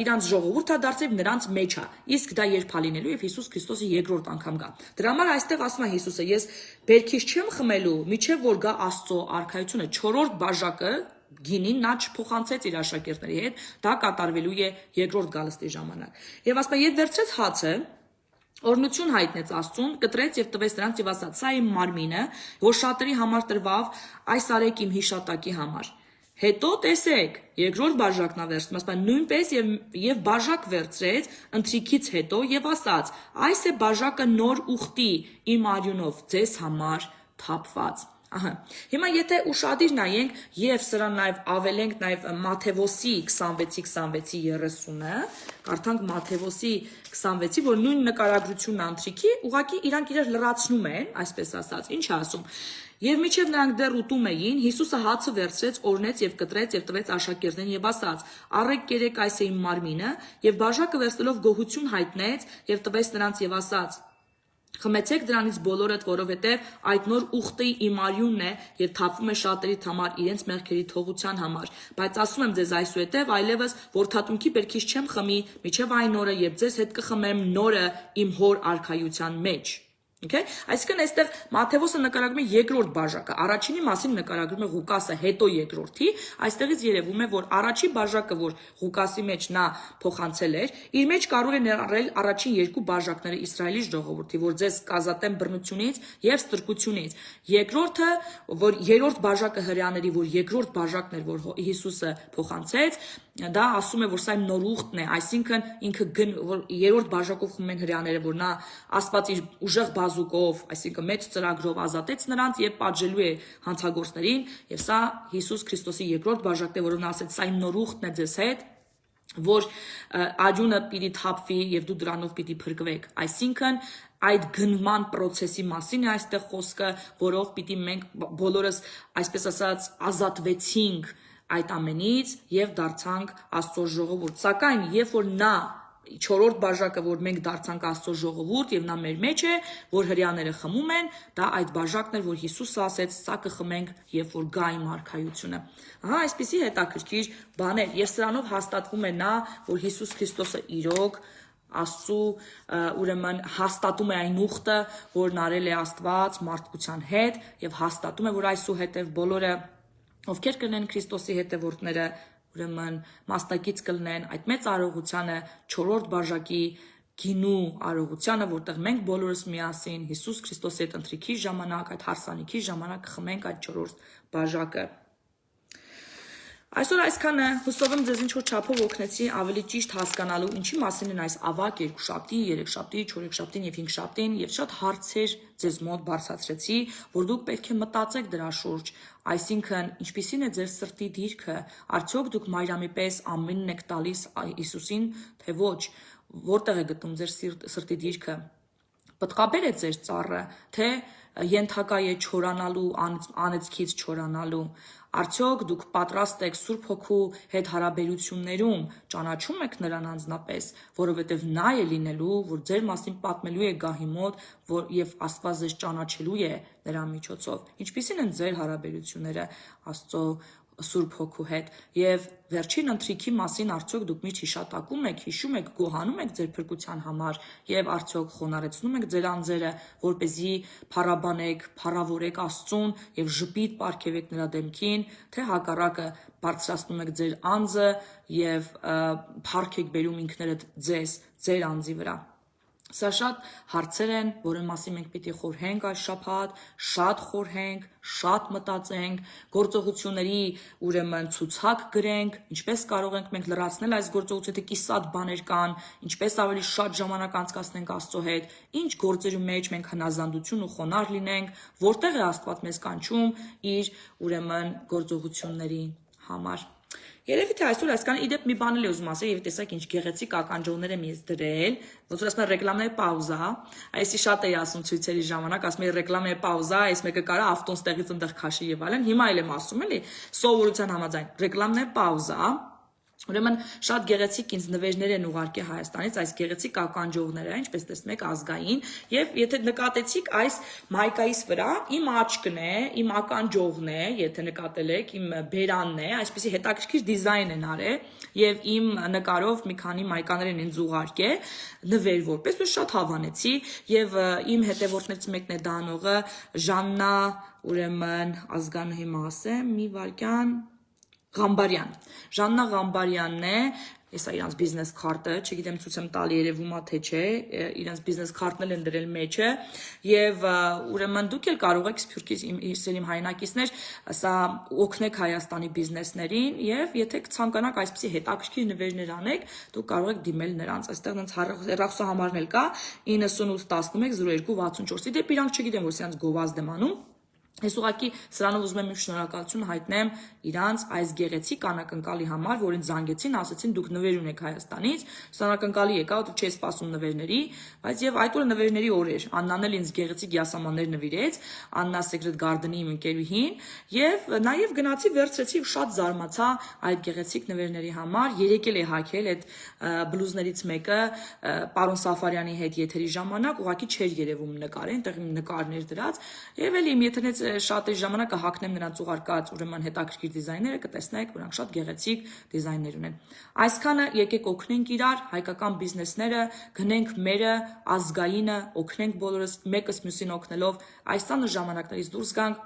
իրանց ժողովուրդը դարձավ նրանց մեջ է։ Իսկ դա երբ է լինելու, եւ Հիսուս Քրիստոսը երկրորդ անգամ գա։ Դրա համար այստեղ ասում է Հիսուսը, ես բերքից չեմ խմելու, միջև որ գա Աստծո արքայությունը, 4-րդ բաժակը գինին նա չփոխանցեց իր աշակերտների հետ, դա կատարվելու է երկրորդ գալստի ժամանակ։ Եվ ասում է, երբ վերցրեց հացը, օրնություն հայտնեց Աստծուն, կտրեց եւ տվեց նրանց եւ ասաց. Սա իմ մարմինը, որ շատերի համար տրվավ, այս արեք իմ հիշատակի համար։ Հետո տեսեք, երկրորդ բաժակն է վերցնում, ասում է նույնպես եւ բաժակ վերցրեց ընթրիքից հետո եւ ասաց. Այս է բաժակը նոր ուխտի իմ արյունով ձեզ համար թափված։ Ահա։ Հիմա եթե ուշադիր նայենք եւ սրան նաեւ ավելենք նաեւ Մատթեոսի 26-ի 30-ը, կարդանք Մատթեոսի 26-ի, որ նույն նկարագրությունն անտրիքի, ուղղակի իրանք իրար լրացնում են, այսպես ասած, ինչ է ասում։ Եվ մինչև նրանք դեռ ուտում էին, Հիսուսը հացը վերցրեց, օրնեց եւ կտրեց եւ տվեց աշակերտներին եւ ասաց. Առեք կերեք այս է իմ մարմինը, եւ բաժակը վերցնելով գոհություն հայտնեց եւ տվեց նրանց եւ ասաց. Խմեցեք դրանից բոլորդ, որովհետև այդ նոր ուխտի իմ արյունն է եւ թափվում է շատերի համար իրենց մեղքերի թողության համար, բայց ասում եմ ձեզ այսուհետև այլևս որդատունքի բերքից չեմ խմի, միջև այն օրը, երբ ձեզ հետ կխմեմ նորը իմ հոր արքայության մեջ։ Okay? Այսինքն այստեղ Մատթեոսը նկարագրում է երկրորդ բաժակը, առաջինի մասին նկարագրում է Ղուկասը, հետո երկրորդի, այստեղից երևում է, որ առաջի բաժակը, որ Ղուկասի մեջ նա փոխանցել էր, իր մեջ կարող է ներառել առաջին երկու բաժակները Իսրայելի ժողովրդի, որ ձեզ կազատեն բռնությունից եւ ստրկությունից։ Երկրորդը, որ երրորդ բաժակը հրեաների, որ երկրորդ բաժակն էր, որ Հիսուսը փոխանցեց, դա ասում է, որ սա իմ նոր ուխտն է, այսինքն ինքը որ երրորդ բաժակով խմում են հրեաները, որ նա Աստված իր ուժեղ բազուկով, այսինքն մեծ ծրագրով ազատեց նրանց եւ պատժելու է հանցագործներին, եւ սա Հիսուս Քրիստոսի երկրորդ բաժակն է, որով նա ասեց, սա իմ նոր ուխտն է ձեզ հետ, որ արյունը պիտի թափվի եւ դու դրանով պիտի փրկվեք, այսինքն այդ գնման process-ի մասին է այստեղ խոսքը, որով պիտի մենք բոլորս, այսպես ասած, ազատվեցինք այդ ամենից եւ դարձանք Աստծո ժողովուրդ։ Սակայն երբ որ նա չորրորդ բաժակը, որ մենք դարձանք Աստծո ժողովուրդ եւ նա մեր մեջ է, որ հրեաները խմում են, դա այդ բաժակն էր, որ Հիսուսը ասեց, սա կխմենք, երբ որ գա իմ արքայությունը։ Ահա այսպիսի հետաքրքիր բաներ, եւ սրանով հաստատվում է նա, որ Հիսուս Քրիստոսը իրոք Աստծո ուրեմն հաստատում է այն ուխտը, որն արել է Աստված մարդկության հետ եւ հաստատում է, որ այսուհետեւ բոլորը ովքեր կլինեն Քրիստոսի հետևորդները, ուրեմն մասնակից կլինեն այդ մեծ արարողությանը, չորրորդ բաժակի գինու արարողությանը, որտեղ մենք բոլորս միասին Հիսուս Քրիստոսի հետ ընթրիքի ժամանակ, այդ հարսանիքի ժամանակ խմենք այդ չորրորդ բաժակը։ Այսօր այսքանը հուսով եմ ձեզ ինչ-որ չափով օգնեցի ավելի ճիշտ հասկանալու ինչի մասին են այս ավագ երկուշաբթի, երեքշաբթի, չորեքշաբթին եւ հինգշաբթին եւ շատ հարցեր ձեզ մոտ բարձրացրեցի, որ դուք պետք է մտածեք դրա շուրջ, այսինքն ինչպիսին է ձեր սրտի դիրքը, արդյոք դուք Մարիամի պես ամենն եք տալիս Հիսուսին, թե ոչ, որտեղ է գտնում ձեր սրտի դիրքը, պտղաբեր է ձեր ծառը, թե ենթակա է չորանալու, անեծքից չորանալու, արդյոք դուք պատրաստ եք Սուրբ Հոգու հետ հարաբերություններում, ճանաչում եք նրան անձնապես, որովհետև նա է լինելու, որ ձեր մասին պատմելու է գահի մոտ, եւ Աստված ձեզ ճանաչելու է նրա միջոցով, ինչպիսին են ձեր հարաբերությունները Աստծո Սուրբ Հոգու հետ եւ վերջին ընթրիքի մասին արդյոք դուք միշտ հիշատակում եք, հիշում եք, գոհանում եք ձեր փրկության համար եւ արդյոք խոնարհեցնում եք ձեր անձերը, որպեսզի փառաբանեք, փառավորեք Աստծուն եւ ժպիտ պարգևեք նրա դեմքին, թե հակառակը բարձրացնում եք ձեր անձը եւ փառք եք բերում ինքներդ ձեր անձի վրա։ Սա շատ հարցեր են, որի մասին մենք պիտի խորհենք այս շաբաթ, շատ խորհենք, շատ մտածենք, գործողությունների ուրեմն ցուցակ գրենք, ինչպես կարող ենք մենք լրացնել այս գործողությունը, թե կիսատ բաներ կան, ինչպես ավելի շատ ժամանակ անցկացնենք Աստծո հետ, ինչ գործերի մեջ մենք հնազանդություն ու խոնարհ լինենք, որտեղ է Աստված մեզ կանչում իր ուրեմն գործողությունների համար։ Երևի թե այսօր այսքան իդեպ մի բան էլ ուզում ասել եւ տեսակ ինչ գեղեցիկ ականջողներ եմ ես դրել, ոնց որ ասում են ռեկլամների պաուզա, այսի շատ էի ասում ցույցերի ժամանակ, ասում էի ռեկլամների պաուզա, այս մեկը կարա ավտոն ստեղից ընդեղ քաշի եւ այլն, հիմա էլ եմ ասում էլի, սովորության համաձայն, ռեկլամների պաուզա, ուրեմն շատ գեղեցիկ ինձ նվերներ են ուղարկել Հայաստանից, այս գեղեցիկ ականջողները, ինչպես տեսնում եք, ազգային, եւ եթե նկատեցիք այս մայկայից վրա իմ աչքն է, իմ ականջողն է, եթե նկատել եք, իմ բերանն է, այսպեսի հետաքրքիր դիզայն են արել եւ իմ նկարով մի քանի մայկաներ են ինձ ուղարկել, նվեր որպես ու շատ հավանեցի եւ իմ հետևորդներից մեկն է դա անողը Ժաննա, ուրեմն ազգանը հիմա ասեմ, մի վարքյան Ղամբարյան, Ժաննա Ղամբարյանն է, հեսա իրանց բիզնես քարտը, չգիտեմ ցույց եմ տալի երևում է թե չէ, իրանց բիզնես քարտն են դրել մեջը եւ ուրեմն դուք էլ կարող եք Սփյուռքի իմ հայրենակիցներ, սա օգնեք Հայաստանի բիզնեսներին եւ եթե ցանկանաք այսպիսի հետաքրքիր նվերներ անեք, դուք կարող եք դիմել նրանց, այստեղ նրանց հեռախոսահամարն էլ կա 9811 0264-ի դեպ իրանք չգիտեմ որ սրանց գովազդ եմ անում Ես ուղղակի սրանով ուզում եմ իմ շնորհակալություն հայտնեմ իրանց այս գեղեցիկ անակնկալի համար, որ ինձ զանգեցին, ասեցին դուք նվեր ունեք Հայաստանից, սա անակնկալի եկա, դու չես սպասում նվերների, բայց եւ այդ օրը նվերների օր էր։ Աննան էլ ինձ գեղեցիկ յասամաններ նվիրեց, Anna Secret Garden-ի իմ ընկերուհին, եւ նաեւ գնացի վերցրեցի ու շատ զարմացա այդ գեղեցիկ նվերների համար, երեք էլ է հագել այդ բլուզներից մեկը պարոն Սաֆարյանի հետ եթերի ժամանակ, ուղղակի չէր երևում նկարը, այնտեղ իմ նկարներ դրած, եւ էլ իմ եթերից շատ է ժամանակ կհակնեմ նրանց ուղարկած ուրեմն հետաքրքիր դիզայները կտեսնեք, որոնք շատ գեղեցիկ դիզայններ ունեն։ Այսքանը եկեք օգնենք իրար, հայկական բիզնեսները, գնենք մերը, ազգայինը, օգնենք բոլորս մեկս մյուսին օգնելով, այս ցանը ժամանակներից դուրս գանք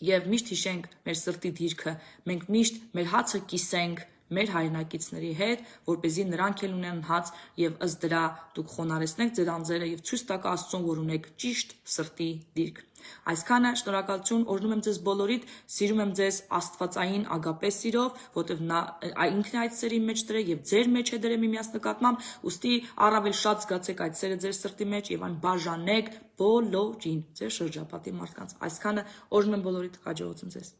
եւ միշտ հիշենք մեր սրտի դիրքը, մենք միշտ մեր հացը կիսենք մեր հայրենակիցների հետ, որպեսզի նրանք էլ ունեն հաց եւ ըստ դրա դուք խոնարհեցնեք ձեր անձերը եւ ցույց տաք Աստծուն, որ ունեք ճիշտ սրտի դիրք։ Այսքանը շնորհակալություն, օրհնում եմ ձեզ բոլորիդ, սիրում եմ ձեզ աստվածային ագապե սիրով, որտեղ նա ինքն է այդ սերի մեջ դրել եւ ձեր մեջ է դրել միմյանց նկատմամբ, ուստի առավել շատ զգացեք այդ սերը ձեր սրտի մեջ եւ այն բաժանեք բոլորին, ձեր շրջապատի մարդկանց։ Այսքանը օրհնում եմ բոլորիդ, հաջողություն ձեզ։